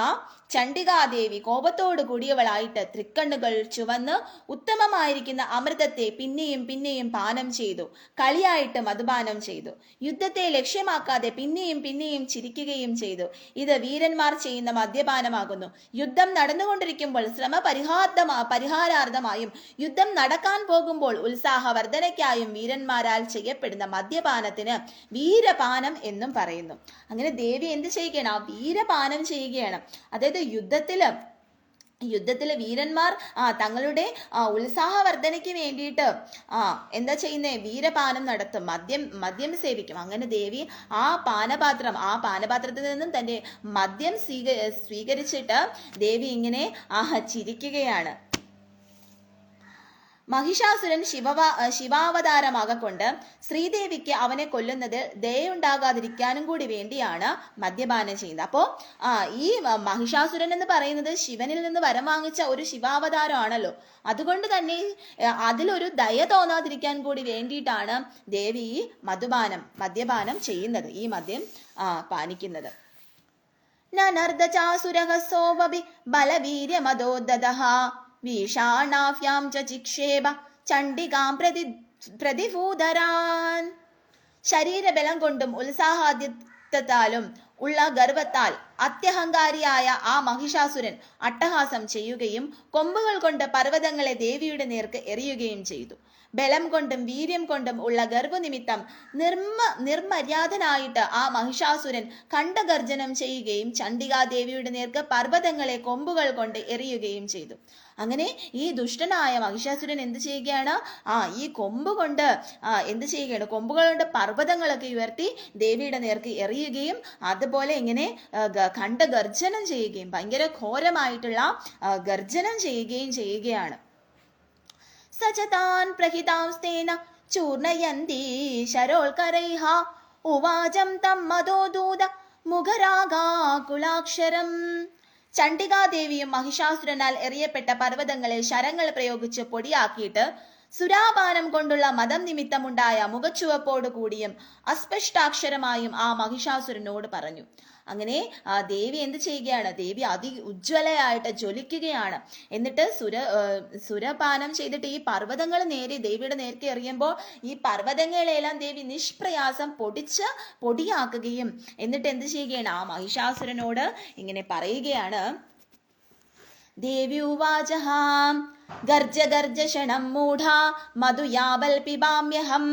ചണ്ഡികാദേവി കോപത്തോടു കൂടിയവളായിട്ട് തൃക്കണ്ണുകൾ ചുവന്ന് ഉത്തമമായിരിക്കുന്ന അമൃതത്തെ പിന്നെയും പിന്നെയും പാനം ചെയ്തു. കളിയായിട്ട് മധുപാനം ചെയ്തു. യുദ്ധത്തെ ലക്ഷ്യമാക്കാതെ പിന്നെയും പിന്നെയും ചിരിക്കുകയും ചെയ്തു. ഇത് വീരന്മാർ ചെയ്യുന്ന മദ്യപാനമാകുന്നു. യുദ്ധം നടന്നുകൊണ്ടിരിക്കുമ്പോൾ പരിഹാരാർത്ഥമായും യുദ്ധം നടക്കാൻ പോകുമ്പോൾ ഉത്സാഹവർദ്ധനയ്ക്കായും വീരന്മാരാൽ ചെയ്യപ്പെടുന്ന മദ്യപാനത്തിന് വീരപാനം എന്നും പറയുന്നു. അങ്ങനെ ദേവി എന്ത് ചെയ്യുകയാണ്, ആ വീരപാനം ചെയ്യുകയാണ്. അതായത് യുദ്ധത്തില് വീരന്മാർ തങ്ങളുടെ ഉത്സാഹവർദ്ധനയ്ക്ക് വേണ്ടിയിട്ട് എന്താ വീരപാനം നടത്തും, മദ്യം സേവിക്കും. അങ്ങനെ ദേവി ആ പാനപാത്രത്തിൽ നിന്നും തന്റെ മദ്യം സ്വീകരിച്ചിട്ട് ദേവി ഇങ്ങനെ ചിരിക്കുകയാണ്. മഹിഷാസുരൻ ശിവാവതാരമാകൊണ്ട് ശ്രീദേവിക്ക് അവനെ കൊല്ലുന്നതിൽ ദയുണ്ടാകാതിരിക്കാനും കൂടി വേണ്ടിയാണ് മദ്യപാനം ചെയ്യുന്നത്. അപ്പോൾ ഈ മഹിഷാസുരൻ എന്ന് പറയുന്നത് ശിവനിൽ നിന്ന് വരം വാങ്ങിച്ച ഒരു ശിവാവതാരമാണല്ലോ. അതുകൊണ്ട് തന്നെ അതിലൊരു ദയ തോന്നാതിരിക്കാൻ കൂടി വേണ്ടിയിട്ടാണ് ദേവി ഈ മദ്യപാനം ചെയ്യുന്നത്, ഈ മദ്യം പാനിക്കുന്നത്. നനർദചാസുരഹസോവപി ബലവീര്യമദോദതഃ വീഷാണാഭ്യാം ച ചിക്ഷേപ ചണ്ഡികാം പ്രതിഭൂധരാൻ. ശരീരബലം കൊണ്ടും ഉത്സാഹാദ്യത്താലും ഉള്ള ഗർവത്താൽ അത്യഹങ്കാരിയായ ആ മഹിഷാസുരൻ അട്ടഹാസം ചെയ്യുകയും കൊമ്പുകൾ കൊണ്ട് പർവ്വതങ്ങളെ ദേവിയുടെ നേർക്ക് എറിയുകയും ചെയ്തു. ബലം കൊണ്ടും വീര്യം കൊണ്ടും ഉള്ള ഗർഭനിമിത്തം നിർമര്യാദനായിട്ട് ആ മഹിഷാസുരൻ ഖണ്ഡഗർജനം ചെയ്യുകയും ചണ്ഡികാദേവിയുടെ നേർക്ക് പർവ്വതങ്ങളെ കൊമ്പുകൾ കൊണ്ട് എറിയുകയും ചെയ്തു. അങ്ങനെ ഈ ദുഷ്ടനായ മഹിഷാസുരൻ എന്ത് ചെയ്യുകയാണ്? ഈ കൊമ്പ് കൊണ്ട് എന്ത് ചെയ്യുകയാണ്? കൊമ്പുകൾ കൊണ്ട് പർവ്വതങ്ങളൊക്കെ ഉയർത്തി ദേവിയുടെ നേർക്ക് എറിയുകയും അതുപോലെ ഇങ്ങനെ ഖണ്ഡഗർജനം ചെയ്യുകയും ഭയങ്കര ഘോരമായിട്ടുള്ള ഗർജനം ചെയ്യുകയാണ്. സചതാൻ പ്രഹിതാംസ്തേന ചൂർണയന്തി ശരോൽകരൈഹ ഉവാചം തം മദോദൂത മുഖരാഗാകുലാക്ഷരം. ചണ്ഡികാദേവിയും മഹിഷാസുരനാൽ എറിയപ്പെട്ട പർവ്വതങ്ങളെ ശരങ്ങൾ പ്രയോഗിച്ച് പൊടിയാക്കിയിട്ട് സുരാപാനം കൊണ്ടുള്ള മതം നിമിത്തമുണ്ടായ മുഖച്ചുവപ്പോട് കൂടിയും അസ്പഷ്ടാക്ഷരമായും ആ മഹിഷാസുരനോട് പറഞ്ഞു. അങ്ങനെ ദേവി എന്ത് ചെയ്യുകയാണ്? ദേവി ഉജ്ജ്വലയായിട്ട് ജ്വലിക്കുകയാണ്. എന്നിട്ട് സുരപാനം ചെയ്തിട്ട് ഈ പർവ്വതങ്ങൾ നേരെ ദേവിയുടെ നേർക്ക് എറിയുമ്പോൾ ഈ പർവ്വതങ്ങളെല്ലാം ദേവി നിഷ്പ്രയാസം പൊടിയാക്കുകയും എന്നിട്ട് എന്ത് ചെയ്യുകയാണ്? ആ മഹിഷാസുരനോട് ഇങ്ങനെ പറയുകയാണ്. ദേവി ഉവാചഹാം ഗർജ ഗർജഷണം മൂഢ മധുയാവൽ പിബാമ്യഹം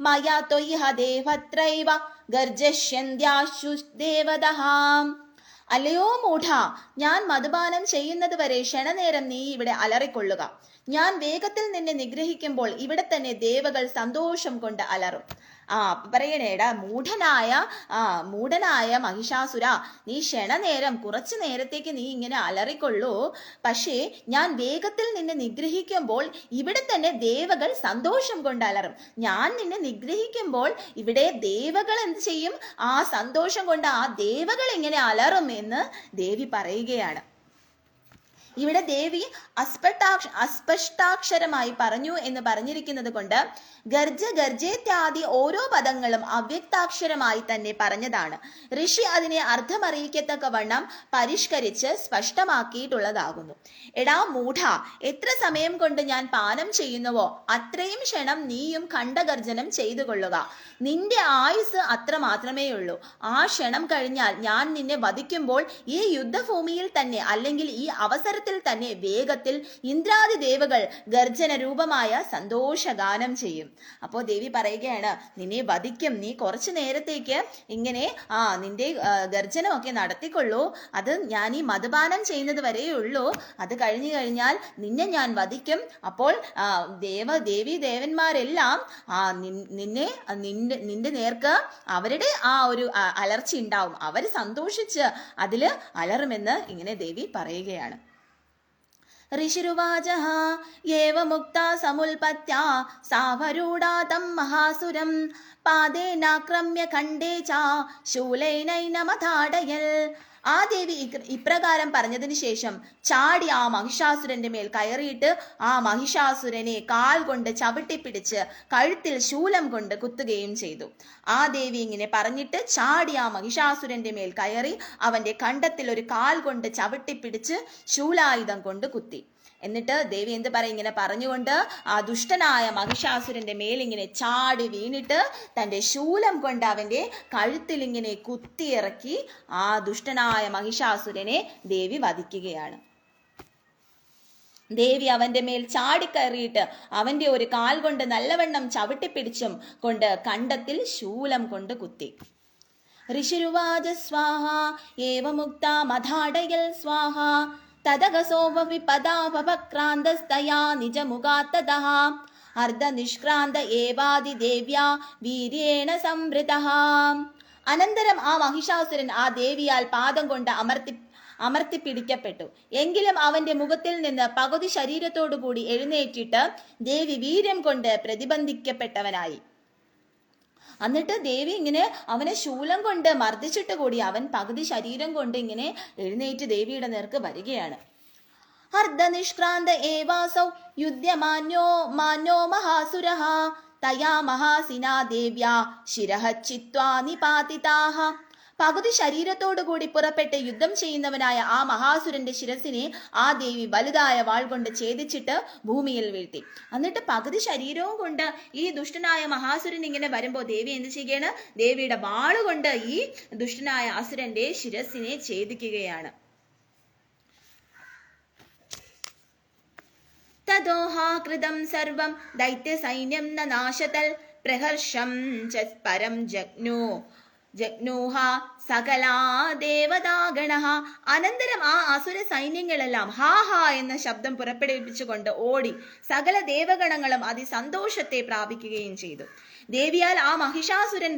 മയാ ത്വയിഹ ദേവത്രൈവ ഗർജഷ്യന്ത്യാശു ദേവതഹാം. അല്ലയോ മൂഢ, ഞാൻ മധുപാനം ചെയ്യുന്നത് വരെ ക്ഷണനേരം നീ ഇവിടെ അലറിക്കൊള്ളുക. ഞാൻ വേഗത്തിൽ നിന്നെ നിഗ്രഹിക്കുമ്പോൾ ഇവിടെ തന്നെ ദേവകൾ സന്തോഷം കൊണ്ട് അലറും. പറയണേടാ, മൂഢനായ മഹിഷാസുര, നീ ക്ഷണനേരം കുറച്ചു നേരത്തേക്ക് നീ ഇങ്ങനെ അലറിക്കൊള്ളൂ. പക്ഷേ ഞാൻ വേഗത്തിൽ നിന്നെ നിഗ്രഹിക്കുമ്പോൾ ഇവിടെ തന്നെ ദേവകൾ സന്തോഷം കൊണ്ട് അലറും. ഞാൻ നിന്നെ നിഗ്രഹിക്കുമ്പോൾ ഇവിടെ ദേവകൾ എന്ത് ചെയ്യും? ആ സന്തോഷം കൊണ്ട് ആ ദേവകൾ ഇങ്ങനെ അലറും എന്ന് ദേവി പറയുകയാണ്. ഇവിടെ ദേവി അസ്പഷ്ടാക്ഷരമായി പറഞ്ഞു എന്ന് പറഞ്ഞിരിക്കുന്നത് കൊണ്ട് ഗർജേത്യാദി ഓരോ പദങ്ങളും അവ്യക്താക്ഷരമായി തന്നെ പറഞ്ഞതാണ്. ഋഷി അതിനെ അർത്ഥമറിയിക്കത്തക്കവണ്ണം പരിഷ്കരിച്ച് സ്പഷ്ടമാക്കിയിട്ടുള്ളതാകുന്നു. എടാ മൂഢ, എത്ര സമയം കൊണ്ട് ഞാൻ പാനം ചെയ്യുന്നുവോ അത്രയും ക്ഷണം നീയും ഖണ്ഡഗർജനം ചെയ്തു കൊള്ളുക. നിന്റെ ആയുസ് അത്ര മാത്രമേയുള്ളൂ. ആ ക്ഷണം കഴിഞ്ഞാൽ ഞാൻ നിന്നെ വധിക്കുമ്പോൾ ഈ യുദ്ധഭൂമിയിൽ തന്നെ അല്ലെങ്കിൽ ഈ അവസരത്തിൽ തന്നെ വേഗത്തിൽ ഇന്ദ്രാദി ദേവകൾ ഗർജന രൂപമായ സന്തോഷഗാനം ചെയ്യും. അപ്പോൾ ദേവി പറയുകയാണ്, നിന്നെ വധിക്കും. നീ കുറച്ചു നേരത്തേക്ക് ഇങ്ങനെ നിന്റെ ഗർജനമൊക്കെ നടത്തിക്കൊള്ളൂ. അത് ഞാൻ ഈ മധുപാനം ചെയ്യുന്നത് വരെയുള്ളൂ. അത് കഴിഞ്ഞു കഴിഞ്ഞാൽ നിന്നെ ഞാൻ വധിക്കും. അപ്പോൾ ദേവി ദേവന്മാരെല്ലാം നിന്റെ നേർക്ക് അവരുടെ ആ ഒരു അലർച്ച ഉണ്ടാവും. അവർ സന്തോഷിച്ച് അതില് അലറുമെന്ന് ഇങ്ങനെ ദേവി പറയുകയാണ്. ഋഷിരുവാച ഏവമുക്താ സമുൽപത്യാ സാവരൂഢാ തം മഹാസുരം പാദേനാക്രമ്യ ഖണ്ഡേ ച ശൂലൈനൈനമതാടയൽ. ആ ദേവി ഇപ്രകാരം പറഞ്ഞതിന് ശേഷം ചാടി ആ മഹിഷാസുരന്റെ മേൽ കയറിയിട്ട് ആ മഹിഷാസുരനെ കാൽ കൊണ്ട് ചവിട്ടിപ്പിടിച്ച് കഴുത്തിൽ ശൂലം കൊണ്ട് കുത്തുകയും ചെയ്തു. ആ ദേവി ഇങ്ങനെ പറഞ്ഞിട്ട് ചാടി ആ മഹിഷാസുരന്റെ മേൽ കയറി അവന്റെ കണ്ടത്തിൽ ഒരു കാൽ കൊണ്ട് ചവിട്ടിപ്പിടിച്ച് ശൂലായുധം കൊണ്ട് കുത്തി. എന്നിട്ട് ദേവി എന്ത് പറയും? ഇങ്ങനെ പറഞ്ഞുകൊണ്ട് ആ ദുഷ്ടനായ മഹിഷാസുരന്റെ മേലിങ്ങനെ ചാടി വീണിട്ട് തന്റെ ശൂലം കൊണ്ട് അവന്റെ കഴുത്തിൽ ഇങ്ങനെ കുത്തിയിറക്കി ആ ദുഷ്ടനായ മഹിഷാസുരനെ ദേവി വധിക്കുകയാണ്. ദേവി അവന്റെ മേൽ ചാടിക്കയറിയിട്ട് അവന്റെ ഒരു കാൽ കൊണ്ട് നല്ലവണ്ണം ചവിട്ടിപ്പിടിച്ചും കൊണ്ട് കണ്ടത്തിൽ ശൂലം കൊണ്ട് കുത്തി. ഋഷിരുവാച സ്വാഹ ഏവമുക്ത മധാടയൽ സ്വാഹ തദഗസോപവിപദാപക്രാന്തസ്തയാ നിജമുഖാത്തതഃ അർദ്ധനിഷ്ക്രാന്ത ഏവാദി ദേവ്യാ വീര്യേണ സംവൃതഃ. അനന്തരം ആ മഹിഷാസുരൻ ആ ദേവിയാൽ പാദം കൊണ്ട് അമർത്തി പിടിക്കപ്പെട്ടു. എങ്കിലും അവന്റെ മുഖത്തിൽ നിന്ന് പകുതി ശരീരത്തോടുകൂടി എഴുന്നേറ്റിട്ട് ദേവി വീര്യം കൊണ്ട് പ്രതിബന്ധിക്കപ്പെട്ടവനായി. എന്നിട്ട് ദേവി ഇങ്ങനെ അവനെ ശൂലം കൊണ്ട് മർദ്ദിച്ചിട്ട് കൂടി അവൻ പകുതി ശരീരം കൊണ്ട് ഇങ്ങനെ എഴുന്നേറ്റ് ദേവിയുടെ നേർക്ക് വരികയാണ്. അർദ്ധനിഷ്ക്രാന്ത ഏവാസൗ യുദ്ധ്യമാന്യോ മഹാസുരഃ തയാ മഹാസിനാ ദേവ്യാ ശിരഃ ചിത്വാ നിപാതിതാഃ. പകുതി ശരീരത്തോടുകൂടി പുറപ്പെട്ട് യുദ്ധം ചെയ്യുന്നവനായ ആ മഹാസുരന്റെ ശിരസിനെ ആ ദേവി വലുതായ വാൾ കൊണ്ട് ഛേദിച്ചിട്ട് ഭൂമിയിൽ വീഴ്ത്തി. എന്നിട്ട് പകുതി ശരീരവും കൊണ്ട് ഈ ദുഷ്ടനായ മഹാസുരൻ ഇങ്ങനെ വരുമ്പോൾ ദേവി എന്ത് ചെയ്യുകയാണ്? ദേവിയുടെ വാളുകൊണ്ട് ഈ ദുഷ്ടനായ അസുരന്റെ ശിരസിനെ ഛേദിക്കുകയാണ്. തദോഹാകൃതം സർവം ദൈത്യസൈന്യം ന നാശതൽ പ്രഹർഷം ച പരം ജഗ്നൂഹ സകലാ ദേവതാഗണഃ. അനന്തരം ആ അസുര സൈന്യങ്ങളെല്ലാം ഹാ ഹാ എന്ന ശബ്ദം പുറപ്പെടുവിപ്പിച്ചുകൊണ്ട് ഓടി സകല ദേവഗണങ്ങളും അതിസന്തോഷത്തെ പ്രാപിക്കുകയും ചെയ്തു. ദേവിയാൽ ആ മഹിഷാസുരൻ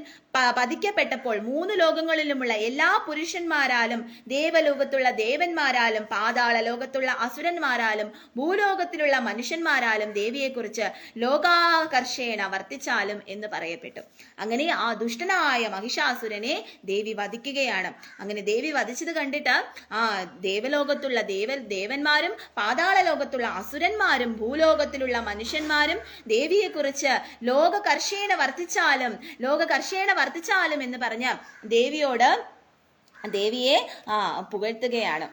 പതിക്കപ്പെട്ടപ്പോൾ 3 ലോകങ്ങളിലുമുള്ള എല്ലാ പുരുഷന്മാരാലും ദേവലോകത്തുള്ള ദേവന്മാരാലും പാതാള ലോകത്തുള്ള അസുരന്മാരാലും ഭൂലോകത്തിലുള്ള മനുഷ്യന്മാരാലും ദേവിയെക്കുറിച്ച് ലോകാകർഷേണ വർത്തിച്ചാലും എന്ന് പറയപ്പെട്ടു. അങ്ങനെ ആ ദുഷ്ടനായ മഹിഷാസുരനെ ദേവി വധിക്കുകയാണ്. അങ്ങനെ ദേവി വധിച്ചത് കണ്ടിട്ട് ആ ദേവലോകത്തുള്ള ദേവന്മാരും പാതാള ലോകത്തുള്ള അസുരന്മാരും ഭൂലോകത്തിലുള്ള മനുഷ്യന്മാരും ദേവിയെക്കുറിച്ച് ലോകകർഷേണ വർത്തിച്ചാലും എന്ന് പറഞ്ഞ് ദേവിയെ പുകഴ്ത്തുകയാണ്.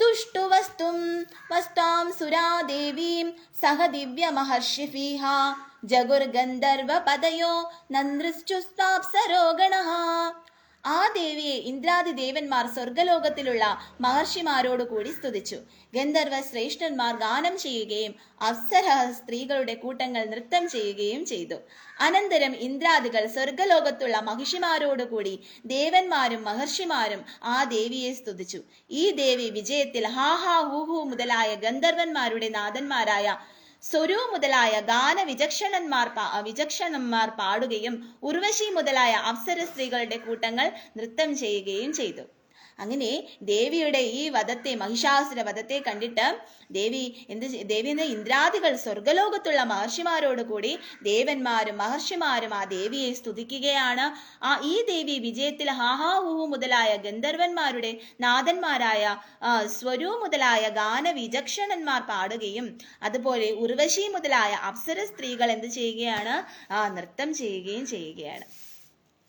തുഷ്ടുവസ്താം സുരാദേവീം സഹ ദിവ്യ മഹർഷിഭിഃ ജഗുർഗന്ധർവ പദയോ നന്ദ്രശ്ചുസ്താപ്സരോഗണഃ. ആ ദേവിയെ ഇന്ദ്രാദി ദേവന്മാർ സ്വർഗലോകത്തിലുള്ള മഹർഷിമാരോട് കൂടി സ്തുതിച്ചു. ഗന്ധർവ ശ്രേഷ്ഠന്മാർ ഗാനം ചെയ്യുകയും അപ്സര സ്ത്രീകളുടെ കൂട്ടങ്ങൾ നൃത്തം ചെയ്യുകയും ചെയ്തു. അനന്തരം ഇന്ദ്രാദികൾ സ്വർഗലോകത്തുള്ള മഹിഷിമാരോടുകൂടി ദേവന്മാരും മഹർഷിമാരും ആ ദേവിയെ സ്തുതിച്ചു. ഈ ദേവി വിജയത്തിൽ ഹാഹാ ഹൂഹു മുതലായ ഗന്ധർവന്മാരുടെ നാഥന്മാരായ സ്വരു മുതലായ ഗാന വിചക്ഷണന്മാർ പാടുകയും ഉർവശി മുതലായ അപ്സര സ്ത്രീകളുടെ കൂട്ടങ്ങൾ നൃത്തം ചെയ്യുകയും ചെയ്തു. അങ്ങനെ ദേവിയുടെ ഈ മഹിഷാസുര വധത്തെ കണ്ടിട്ട് ദേവി ഇന്ദ്രാദികൾ സ്വർഗലോകത്തുള്ള മഹർഷിമാരോട് കൂടി ദേവന്മാരും മഹർഷിമാരും ആ ദേവിയെ സ്തുതിക്കുകയാണ്. ഈ ദേവി വിജയത്തിൽ ഹാഹാ ഹൂഹു മുതലായ ഗന്ധർവന്മാരുടെ നാഥന്മാരായ സ്വരു മുതലായ ഗാന വിചക്ഷണന്മാർ പാടുകയും അതുപോലെ ഉർവശി മുതലായ അപ്സര സ്ത്രീകൾ എന്ത് ചെയ്യുകയാണ്? നൃത്തം ചെയ്യുകയാണ്.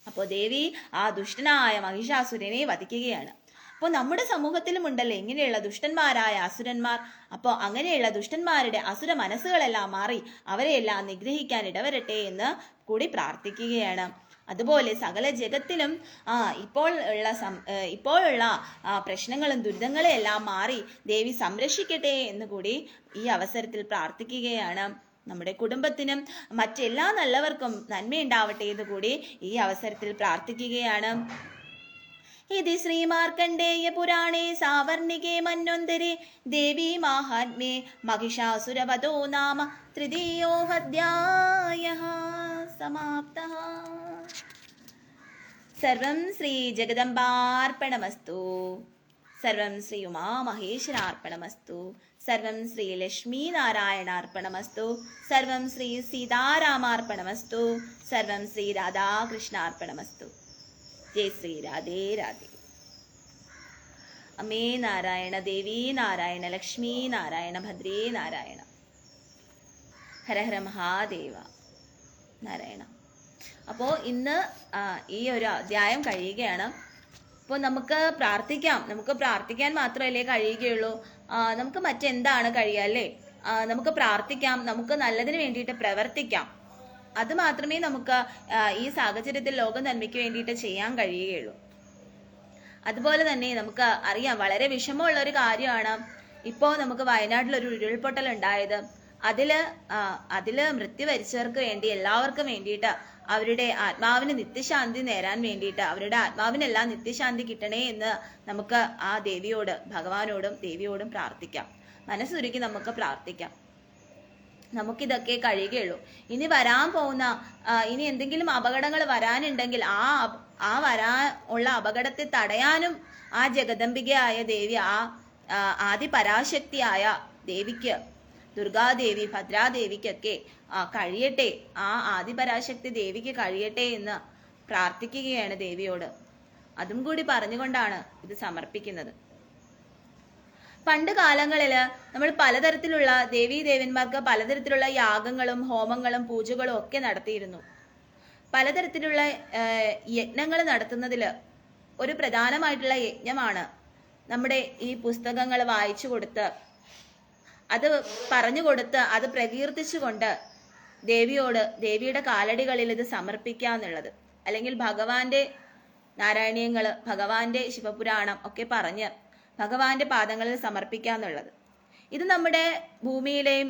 അപ്പോൾ ദേവി ആ ദുഷ്ടനായ മഹിഷാസുരനെ വധിക്കുകയാണ്. അപ്പോൾ നമ്മുടെ സമൂഹത്തിലും ഉണ്ടല്ലോ ഇങ്ങനെയുള്ള ദുഷ്ടന്മാരായ അസുരന്മാർ. അപ്പോൾ അങ്ങനെയുള്ള ദുഷ്ടന്മാരുടെ അസുര മനസ്സുകളെല്ലാം മാറി അവരെയെല്ലാം നിഗ്രഹിക്കാൻ ഇടവരട്ടെ എന്ന് കൂടി പ്രാർത്ഥിക്കുകയാണ്. അതുപോലെ സകല ജഗത്തിലും ഇപ്പോഴുള്ള പ്രശ്നങ്ങളും ദുരിതങ്ങളെ എല്ലാം മാറി ദേവി സംരക്ഷിക്കട്ടെ എന്ന് കൂടി ഈ അവസരത്തിൽ പ്രാർത്ഥിക്കുകയാണ്. നമ്മുടെ കുടുംബത്തിനും മറ്റെല്ലാ നല്ലവർക്കും നന്മയുണ്ടാവട്ടെ എന്ന് കൂടി ഈ അവസരത്തിൽ പ്രാർത്ഥിക്കുകയാണ്. ഇതി ശ്രീമാർക്കണ്ഡേയ പുരാണേ സാവർണികേ മന്വന്തരേ ദേവി മാഹാത്മ്യേ മഹിഷാസുരവധോ നാമ തൃതീയോऽധ്യായഃ സമാപ്തഃ. സർവം ശ്രീ ജഗദംബാർപ്പണമസ്തു. സർവം ശ്രീ ഉമാമഹേശ്വരാർപ്പണമസ്തു. സർവം ശ്രീ ലക്ഷ്മീനാരായണാർപ്പണമസ്തു. സർവം ശ്രീ സീതാരാമാർപ്പണമസ്തു. സർവം ശ്രീ രാധാകൃഷ്ണാർപ്പണമസ്തു. ജയ് ശ്രീ രാധേ രാധേ. അമ്മേ നാരായണ, ദേവി നാരായണ, ലക്ഷ്മി നാരായണ, ഭദ്രേ നാരായണ. ഹര ഹര മഹാദേവ നാരായണ. അപ്പോൾ ഇന്ന് ഈ ഒരു അധ്യായം കഴിയുകയാണ്. അപ്പോൾ നമുക്ക് പ്രാർത്ഥിക്കാൻ മാത്രമല്ലേ കഴിയുകയുള്ളൂ. നമുക്ക് മറ്റെന്താണ് കഴിയുക അല്ലേ? നമുക്ക് പ്രാർത്ഥിക്കാം, നമുക്ക് നല്ലതിന് വേണ്ടിയിട്ട് പ്രവർത്തിക്കാം. അത് മാത്രമേ നമുക്ക് ഈ സാഹചര്യത്തിൽ ലോക നന്മയ്ക്ക് വേണ്ടിയിട്ട് ചെയ്യാൻ കഴിയുകയുള്ളൂ. അതുപോലെ തന്നെ നമുക്ക് അറിയാം, വളരെ വിഷമമുള്ള ഒരു കാര്യമാണ് ഇപ്പോൾ നമുക്ക് വയനാട്ടിലൊരു ഉരുൾപൊട്ടൽ ഉണ്ടായത്. അതില് മൃത്യു വരിച്ചവർക്ക് വേണ്ടി എല്ലാവർക്കും വേണ്ടിയിട്ട് അവരുടെ ആത്മാവിന് നിത്യശാന്തി നേരാൻ വേണ്ടിയിട്ട് അവരുടെ ആത്മാവിനെല്ലാം നിത്യശാന്തി കിട്ടണേ എന്ന് നമുക്ക് ആ ദേവിയോട്, ഭഗവാനോടും ദേവിയോടും പ്രാർത്ഥിക്കാം. മനസ്സുരുക്കി നമുക്ക് പ്രാർത്ഥിക്കാം. നമുക്കിതൊക്കെ കഴിയുകയുള്ളൂ. ഇനി വരാൻ പോകുന്ന ഇനി എന്തെങ്കിലും അപകടങ്ങൾ വരാനുണ്ടെങ്കിൽ ആ ഉള്ള അപകടത്തെ തടയാനും ആ ജഗദംബികയായ ദേവി, ആദിപരാശക്തിയായ ദേവിക്ക്, ദുർഗാദേവി, ഭദ്രാദേവിക്കൊക്കെ കഴിയട്ടെ, ആ ആദിപരാശക്തി ദേവിക്ക് കഴിയട്ടെ എന്ന് പ്രാർത്ഥിക്കുകയാണ് ദേവിയോട്. അതും കൂടി പറഞ്ഞുകൊണ്ടാണ് ഇത് സമർപ്പിക്കുന്നത്. പണ്ട് കാലങ്ങളിൽ നമ്മൾ പലതരത്തിലുള്ള ദേവീദേവന്മാർക്ക് പലതരത്തിലുള്ള യാഗങ്ങളും ഹോമങ്ങളും പൂജകളും ഒക്കെ നടത്തിയിരുന്നു. പലതരത്തിലുള്ള യജ്ഞങ്ങൾ നടത്തുന്നതിൽ ഒരു പ്രധാനമായിട്ടുള്ള യജ്ഞമാണ് നമ്മുടെ ഈ പുസ്തകങ്ങൾ വായിച്ചു കൊടുത്ത്, അത് പറഞ്ഞു കൊടുത്ത്, അത് പ്രകീർത്തിച്ചുകൊണ്ട് ദേവിയുടെ കാലടികളിൽ ഇത് സമർപ്പിക്കുക എന്നുള്ളത്, അല്ലെങ്കിൽ ഭഗവാന്റെ നാരായണീയങ്ങൾ, ഭഗവാന്റെ ശിവപുരാണം ഒക്കെ പറഞ്ഞ് ഭഗവാന്റെ പാദങ്ങളിൽ സമർപ്പിക്കുക എന്നുള്ളത്. ഇത് നമ്മുടെ ഭൂമിയിലെയും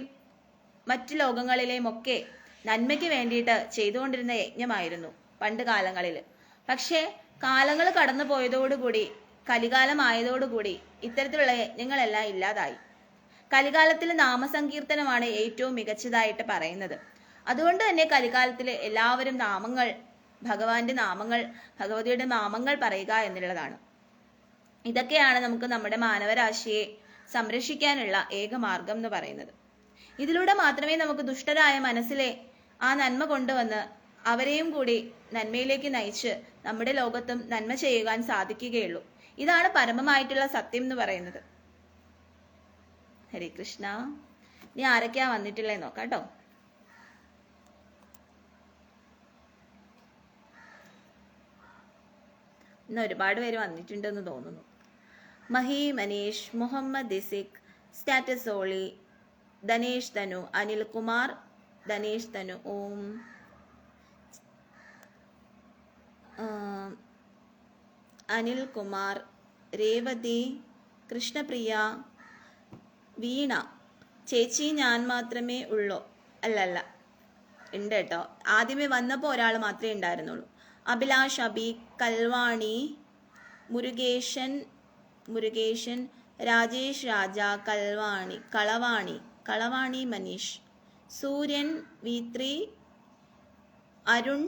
മറ്റു ലോകങ്ങളിലെയും ഒക്കെ നന്മയ്ക്ക് വേണ്ടിയിട്ട് ചെയ്തുകൊണ്ടിരുന്ന യജ്ഞമായിരുന്നു പണ്ട് കാലങ്ങളിൽ. പക്ഷേ കാലങ്ങൾ കടന്നു പോയതോടുകൂടി, കലികാലമായതോടുകൂടി ഇത്തരത്തിലുള്ള യജ്ഞങ്ങളെല്ലാം ഇല്ലാതായി. കലികാലത്തിൽ നാമസങ്കീർത്തനമാണ് ഏറ്റവും മികച്ചതായിട്ട് പറയുന്നത്. അതുകൊണ്ട് തന്നെ കലികാലത്തിൽ എല്ലാവരും നാമങ്ങൾ, ഭഗവാന്റെ നാമങ്ങൾ, ഭഗവതിയുടെ നാമങ്ങൾ പറയുക എന്നുള്ളതാണ്. ഇതൊക്കെയാണ് നമുക്ക് നമ്മുടെ മാനവരാശിയെ സംരക്ഷിക്കാനുള്ള ഏക മാർഗം എന്ന് പറയുന്നത്. ഇതിലൂടെ മാത്രമേ നമുക്ക് ദുഷ്ടരായ മനസ്സിലെ ആ നന്മ കൊണ്ടുവന്ന് അവരെയും കൂടി നന്മയിലേക്ക് നയിച്ച് നമ്മുടെ ലോകത്തും നന്മ ചെയ്യുവാൻ സാധിക്കുകയുള്ളൂ. ഇതാണ് പരമമായിട്ടുള്ള സത്യം എന്ന് പറയുന്നത്. ഹരേ കൃഷ്ണ. ഇനി ആരൊക്കെയാ വന്നിട്ടുള്ളേ നോക്കാം കേട്ടോ. ഇന്ന് ഒരുപാട് പേര് വന്നിട്ടുണ്ടെന്ന് തോന്നുന്നു. മഹി, മനീഷ്, മുഹമ്മദ് ദിസിക്, സ്റ്റാറ്റസ് ഓളി, ധനേഷ് തനു, അനിൽ കുമാർ, ധനേഷ് തനു, ഓം, അനിൽ കുമാർ, രേവതി, കൃഷ്ണപ്രിയ, വീണ. ചേച്ചി ഞാൻ മാത്രമേ ഉള്ളൂ? അല്ലല്ല, ഉണ്ട് കേട്ടോ. ആദ്യമേ വന്നപ്പോൾ ഒരാൾ മാത്രമേ ഉണ്ടായിരുന്നുള്ളൂ. അഭിലാഷ്, അബി, കൽവാണി, മുരുകേശൻ, രാജേഷ്, രാജ, കളവാണി, മനീഷ്, സൂര്യൻ, V3, അരുൺ,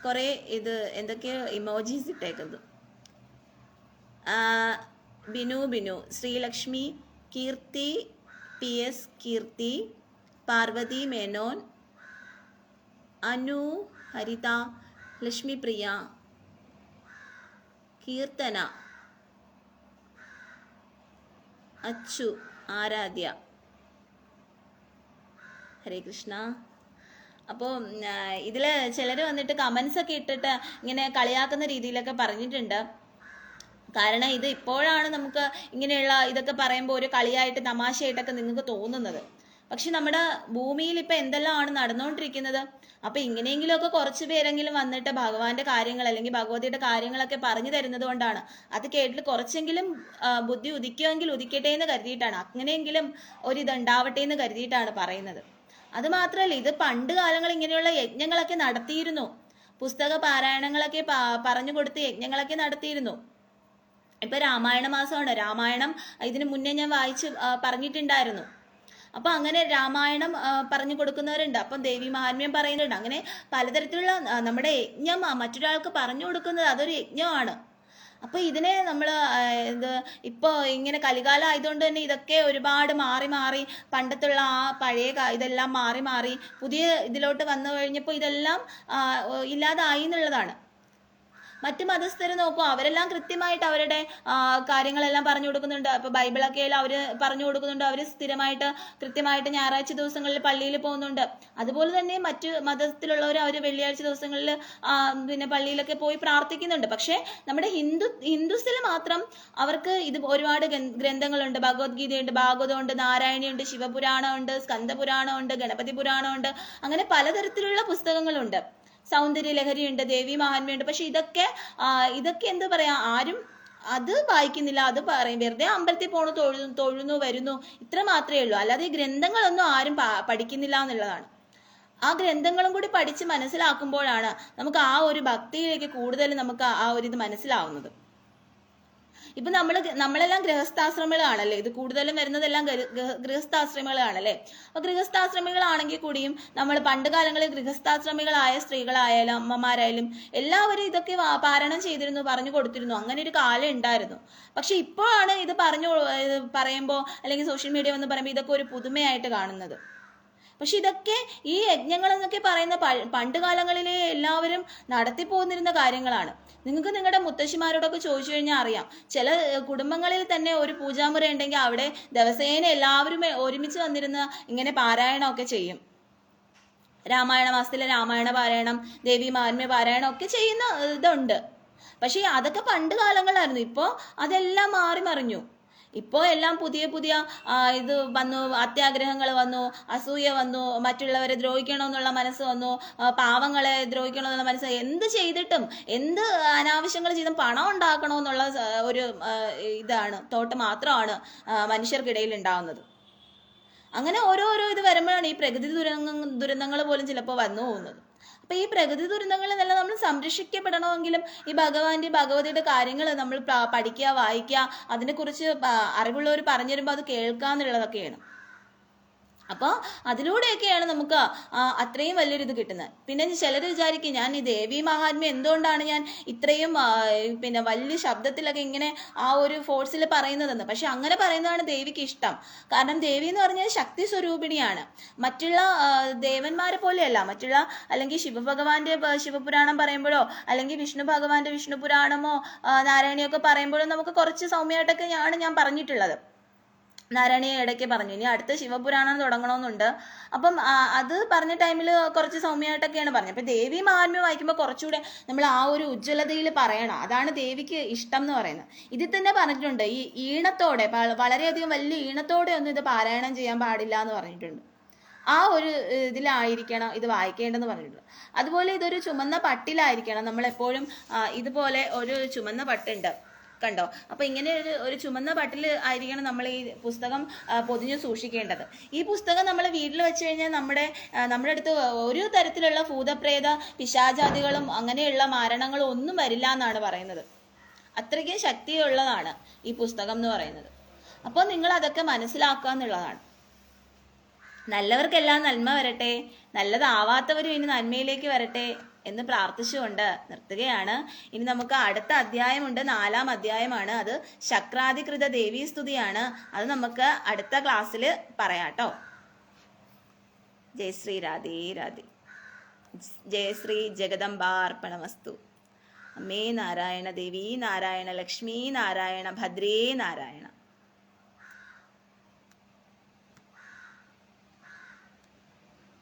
കുറെ ഇത് എന്തൊക്കെയോ ഇമോജീസ് ഇട്ടേക്കുന്നത്. ബിനു, ശ്രീലക്ഷ്മി, കീർത്തി, PS കീർത്തി, പാർവതി മേനോൻ, അനു, ഹരിത, ലക്ഷ്മിപ്രിയ, കീർത്തന, അച്ചു, ആരാധ്യ. ഹരേ കൃഷ്ണ. അപ്പോൾ ഇതിൽ ചിലർ വന്നിട്ട് കമൻസ് ഒക്കെ ഇട്ടിട്ട് ഇങ്ങനെ കളിയാക്കുന്ന രീതിയിലൊക്കെ പറഞ്ഞിട്ടുണ്ട്. കാരണം ഇത് ഇപ്പോഴാണ് നമുക്ക് ഇങ്ങനെയുള്ള ഇതൊക്കെ പറയുമ്പോൾ ഒരു കളിയായിട്ട് തമാശയായിട്ടൊക്കെ നിങ്ങൾക്ക് തോന്നുന്നത്. പക്ഷെ നമ്മുടെ ഭൂമിയിൽ ഇപ്പം എന്തെല്ലാമാണ് നടന്നുകൊണ്ടിരിക്കുന്നത്. അപ്പം ഇങ്ങനെയെങ്കിലുമൊക്കെ കുറച്ച് പേരെങ്കിലും വന്നിട്ട് ഭഗവാന്റെ കാര്യങ്ങൾ അല്ലെങ്കിൽ ഭഗവതിയുടെ കാര്യങ്ങളൊക്കെ പറഞ്ഞു തരുന്നത് കൊണ്ടാണ്. അത് കേട്ടിട്ട് കുറച്ചെങ്കിലും ബുദ്ധി ഉദിക്കുമെങ്കിൽ ഉദിക്കട്ടെ എന്ന് കരുതിയിട്ടാണ്, അങ്ങനെയെങ്കിലും ഒരിതുണ്ടാവട്ടെ എന്ന് കരുതിയിട്ടാണ് പറയുന്നത്. അത് മാത്രമല്ല, ഇത് പണ്ട് കാലങ്ങൾ ഇങ്ങനെയുള്ള യജ്ഞങ്ങളൊക്കെ നടത്തിയിരുന്നു. പുസ്തക പാരായണങ്ങളൊക്കെ പറഞ്ഞു കൊടുത്ത് യജ്ഞങ്ങളൊക്കെ നടത്തിയിരുന്നു. ഇപ്പൊ രാമായണ മാസമാണ്. രാമായണം ഇതിനു മുന്നേ ഞാൻ പറഞ്ഞിട്ടുണ്ടായിരുന്നു. അപ്പൊ അങ്ങനെ രാമായണം പറഞ്ഞു കൊടുക്കുന്നവരുണ്ട്. അപ്പം ദേവി മഹാത്മ്യം പറയുന്നുണ്ട്. അങ്ങനെ പലതരത്തിലുള്ള നമ്മുടെ യജ്ഞം മറ്റൊരാൾക്ക് പറഞ്ഞു കൊടുക്കുന്നത് അതൊരു യജ്ഞമാണ്. അപ്പൊ ഇതിനെ നമ്മൾ ഇപ്പൊ ഇങ്ങനെ കലികാലം ആയതുകൊണ്ട് തന്നെ ഇതൊക്കെ ഒരുപാട് മാറി പണ്ടത്തുള്ള ആ പഴയ ഇതെല്ലാം മാറി പുതിയ ഇതിലോട്ട് വന്നു കഴിഞ്ഞപ്പോൾ ഇതെല്ലാം ഇല്ലാതായി എന്നുള്ളതാണ്. മറ്റു മതസ്ഥരെ നോക്കൂ, അവരെല്ലാം കൃത്യമായിട്ട് അവരുടെ കാര്യങ്ങളെല്ലാം പറഞ്ഞു കൊടുക്കുന്നുണ്ട്. ഇപ്പൊ ബൈബിളൊക്കെ അവർ പറഞ്ഞു കൊടുക്കുന്നുണ്ട്. അവർ സ്ഥിരമായിട്ട് കൃത്യമായിട്ട് ഞായറാഴ്ച ദിവസങ്ങളിൽ പള്ളിയിൽ പോകുന്നുണ്ട്. അതുപോലെ തന്നെ മറ്റു മതത്തിലുള്ളവർ അവർ വെള്ളിയാഴ്ച ദിവസങ്ങളിൽ പിന്നെ പള്ളിയിലൊക്കെ പോയി പ്രാർത്ഥിക്കുന്നുണ്ട്. പക്ഷെ നമ്മുടെ ഹിന്ദുസിൽ മാത്രം അവർക്ക് ഇത് ഒരുപാട് ഗ്രന്ഥങ്ങളുണ്ട്. ഭഗവത്ഗീതയുണ്ട്, ഭാഗവതമുണ്ട്, നാരായണിയുണ്ട്, ശിവപുരാണമുണ്ട്, സ്കന്ദപുരാണമുണ്ട്, ഗണപതി പുരാണമുണ്ട്. അങ്ങനെ പലതരത്തിലുള്ള പുസ്തകങ്ങളുണ്ട്. സൗന്ദര്യ ലഹരിയുണ്ട്, ദേവി മഹാത്മ്യമുണ്ട്. പക്ഷെ ഇതൊക്കെ എന്താ പറയാ, ആരും അത് വായിക്കുന്നില്ല. അത് പറയും വെറുതെ അമ്പലത്തിൽ പോണു, തൊഴുന്നു വരുന്നു, ഇത്ര മാത്രമേ ഉള്ളൂ. അല്ലാതെ ഈ ഗ്രന്ഥങ്ങളൊന്നും ആരും പഠിക്കുന്നില്ല എന്നുള്ളതാണ്. ആ ഗ്രന്ഥങ്ങളും കൂടി പഠിച്ച് മനസ്സിലാക്കുമ്പോഴാണ് നമുക്ക് ആ ഒരു ഭക്തിയിലേക്ക് കൂടുതൽ നമുക്ക് ആ ഒരു ഇത് മനസ്സിലാവുന്നത്. ഇപ്പൊ നമ്മളെല്ലാം ഗൃഹസ്ഥാശ്രമികളാണല്ലേ. ഇത് കൂടുതലും വരുന്നതെല്ലാം ഗൃഹസ്ഥാശ്രമികളാണല്ലേ. അപ്പൊ ഗൃഹസ്ഥാശ്രമികളാണെങ്കിൽ കൂടിയും നമ്മൾ പണ്ട് കാലങ്ങളിൽ ഗൃഹസ്ഥാശ്രമികളായ സ്ത്രീകളായാലും അമ്മമാരായാലും എല്ലാവരും ഇതൊക്കെ പാരായണം ചെയ്തിരുന്നു, പറഞ്ഞു കൊടുത്തിരുന്നു. അങ്ങനെ ഒരു കാലം ഉണ്ടായിരുന്നു. പക്ഷെ ഇപ്പോഴാണ് ഇത് പറയുമ്പോൾ അല്ലെങ്കിൽ സോഷ്യൽ മീഡിയ എന്ന് പറയുമ്പോൾ ഇതൊക്കെ ഒരു പുതുമയായിട്ട് കാണുന്നത്. പക്ഷെ ഇതൊക്കെ ഈ യജ്ഞങ്ങൾ എന്നൊക്കെ പറയുന്ന പണ്ട് കാലങ്ങളിലെ എല്ലാവരും നടത്തിപ്പോന്നിരുന്ന കാര്യങ്ങളാണ്. നിങ്ങൾക്ക് നിങ്ങളുടെ മുത്തശ്ശിമാരോടൊക്കെ ചോദിച്ചു കഴിഞ്ഞാൽ അറിയാം. ചില കുടുംബങ്ങളിൽ തന്നെ ഒരു പൂജാമുറി ഉണ്ടെങ്കിൽ അവിടെ ദിവസേന എല്ലാവരും ഒരുമിച്ച് വന്നിരുന്ന് ഇങ്ങനെ പാരായണമൊക്കെ ചെയ്യും. രാമായണ മാസത്തിലെ രാമായണ പാരായണം, ദേവി മഹാത്മ്യ പാരായണം ഒക്കെ ചെയ്യുന്ന ഇതുണ്ട്. പക്ഷെ അതൊക്കെ പണ്ട് കാലങ്ങളായിരുന്നു. ഇപ്പോൾ അതെല്ലാം മാറി മറിഞ്ഞു. ഇപ്പോൾ എല്ലാം പുതിയ പുതിയ ഇത് വന്നു, അത്യാഗ്രഹങ്ങൾ വന്നു, അസൂയ വന്നു, മറ്റുള്ളവരെ ദ്രോഹിക്കണമെന്നുള്ള മനസ്സ് വന്നു, പാവങ്ങളെ ദ്രോഹിക്കണമെന്നുള്ള മനസ്സ്, എന്ത് ചെയ്തിട്ടും എന്ത് അനാവശ്യങ്ങൾ ചെയ്തും പണം ഉണ്ടാക്കണമെന്നുള്ള ഒരു ഇതാണ് തോട്ട് മാത്രമാണ് മനുഷ്യർക്കിടയിൽ ഉണ്ടാകുന്നത്. അങ്ങനെ ഓരോരോ ഇത് വരുമ്പോഴാണ് ഈ പ്രകൃതി ദുരന്തങ്ങൾ പോലും ചിലപ്പോൾ വന്നു പോകുന്നത്. അപ്പൊ ഈ പ്രകൃതി ദുരന്തങ്ങളിൽ നിന്നെല്ലാം നമ്മൾ സംരക്ഷിക്കപ്പെടണമെങ്കിലും ഈ ഭഗവതിയുടെ കാര്യങ്ങൾ നമ്മൾ പഠിക്കുക, വായിക്കുക, അതിനെക്കുറിച്ച് അറിവുള്ളവർ പറഞ്ഞു തരുമ്പോൾ അത് കേൾക്കുക എന്നുള്ളതൊക്കെയാണ്. അപ്പോൾ അതിലൂടെയൊക്കെയാണ് നമുക്ക് അത്രയും വലിയൊരു ഇത് കിട്ടുന്നത്. പിന്നെ ചിലർ വിചാരിക്കും ഞാൻ ഈ ദേവി മഹാത്മ്യം എന്തുകൊണ്ടാണ് ഞാൻ ഇത്രയും പിന്നെ വലിയ ശബ്ദത്തിലൊക്കെ ഇങ്ങനെ ആ ഒരു ഫോഴ്സിൽ പറയുന്നതെന്ന്. പക്ഷെ അങ്ങനെ പറയുന്നതാണ് ദേവിക്ക് ഇഷ്ടം. കാരണം ദേവി എന്ന് പറഞ്ഞാൽ ശക്തി സ്വരൂപിണിയാണ്. മറ്റുള്ള ദേവന്മാരെ പോലെയല്ല. മറ്റുള്ള അല്ലെങ്കിൽ ശിവഭഗവാന്റെ ശിവപുരാണം പറയുമ്പോഴോ അല്ലെങ്കിൽ വിഷ്ണു ഭഗവാന്റെ വിഷ്ണു പുരാണമോ നാരായണിയൊക്കെ പറയുമ്പോഴോ നമുക്ക് കുറച്ച് സൗമ്യമായിട്ടൊക്കെ ഞാൻ പറഞ്ഞിട്ടുള്ളത്. നാരായണിയെ ഇടയ്ക്ക് പറഞ്ഞു. ഇനി അടുത്ത ശിവപുരാണം തുടങ്ങണമെന്നുണ്ട്. അപ്പം അത് പറഞ്ഞ ടൈമിൽ കുറച്ച് സൗമ്യമായിട്ടൊക്കെയാണ് പറഞ്ഞത്. അപ്പം ദേവി മഹാത്മ്യം വായിക്കുമ്പോൾ കുറച്ചുകൂടെ നമ്മൾ ആ ഒരു ഉജ്ജ്വലതയിൽ പറയണം. അതാണ് ദേവിക്ക് ഇഷ്ടം എന്ന് പറയുന്നത്. ഇതിൽ തന്നെ പറഞ്ഞിട്ടുണ്ട് ഈ ഈണത്തോടെ, വളരെയധികം വലിയ ഈണത്തോടെ ഒന്നും ഇത് പാരായണം ചെയ്യാൻ പാടില്ല എന്ന് പറഞ്ഞിട്ടുണ്ട്. ആ ഒരു ഇതിലായിരിക്കണം ഇത് വായിക്കേണ്ടതെന്ന് പറഞ്ഞിട്ടുണ്ട്. അതുപോലെ ഇതൊരു ചുമന്ന പട്ടിലായിരിക്കണം. നമ്മളെപ്പോഴും ഇതുപോലെ ഒരു ചുമന്ന പട്ടുണ്ട് കണ്ടോ. അപ്പൊ ഇങ്ങനെ ഒരു ചുമന്ന പട്ടിൽ ആയിരിക്കണം നമ്മൾ ഈ പുസ്തകം പൊതിഞ്ഞു സൂക്ഷിക്കേണ്ടത്. ഈ പുസ്തകം നമ്മൾ വീട്ടിൽ വെച്ച് കഴിഞ്ഞാൽ നമ്മുടെ അടുത്ത് ഒരു തരത്തിലുള്ള ഭൂതപ്രേത പിശാചാദികളും അങ്ങനെയുള്ള മാരണങ്ങളും ഒന്നും വരില്ല എന്നാണ് പറയുന്നത്. അത്രയ്ക്ക് ശക്തിയുള്ളതാണ് ഈ പുസ്തകം എന്ന് പറയുന്നത്. അപ്പോൾ നിങ്ങൾ അതൊക്കെ മനസ്സിലാക്കുക എന്നുള്ളതാണ്. നല്ലവർക്കെല്ലാം നന്മ വരട്ടെ, നല്ലതാവാത്തവരും ഇനി നന്മയിലേക്ക് വരട്ടെ എന്ന് പ്രാർത്ഥിച്ചുകൊണ്ട് നിർത്തുകയാണ്. ഇനി നമുക്ക് അടുത്ത അധ്യായമുണ്ട്, 4-ാം അധ്യായമാണ്. അത് ശക്രാധികൃത ദേവീ സ്തുതിയാണ്. അത് നമുക്ക് അടുത്ത ക്ലാസ്സിൽ പറയാട്ടോ. ജയ ശ്രീ രാധേ രാധേ. ജയ ശ്രീ ജഗദംബാർപ്പണമസ്തു. അമ്മേ നാരായണ, ദേവി നാരായണ, ലക്ഷ്മി നാരായണ, ഭദ്രേ നാരായണ.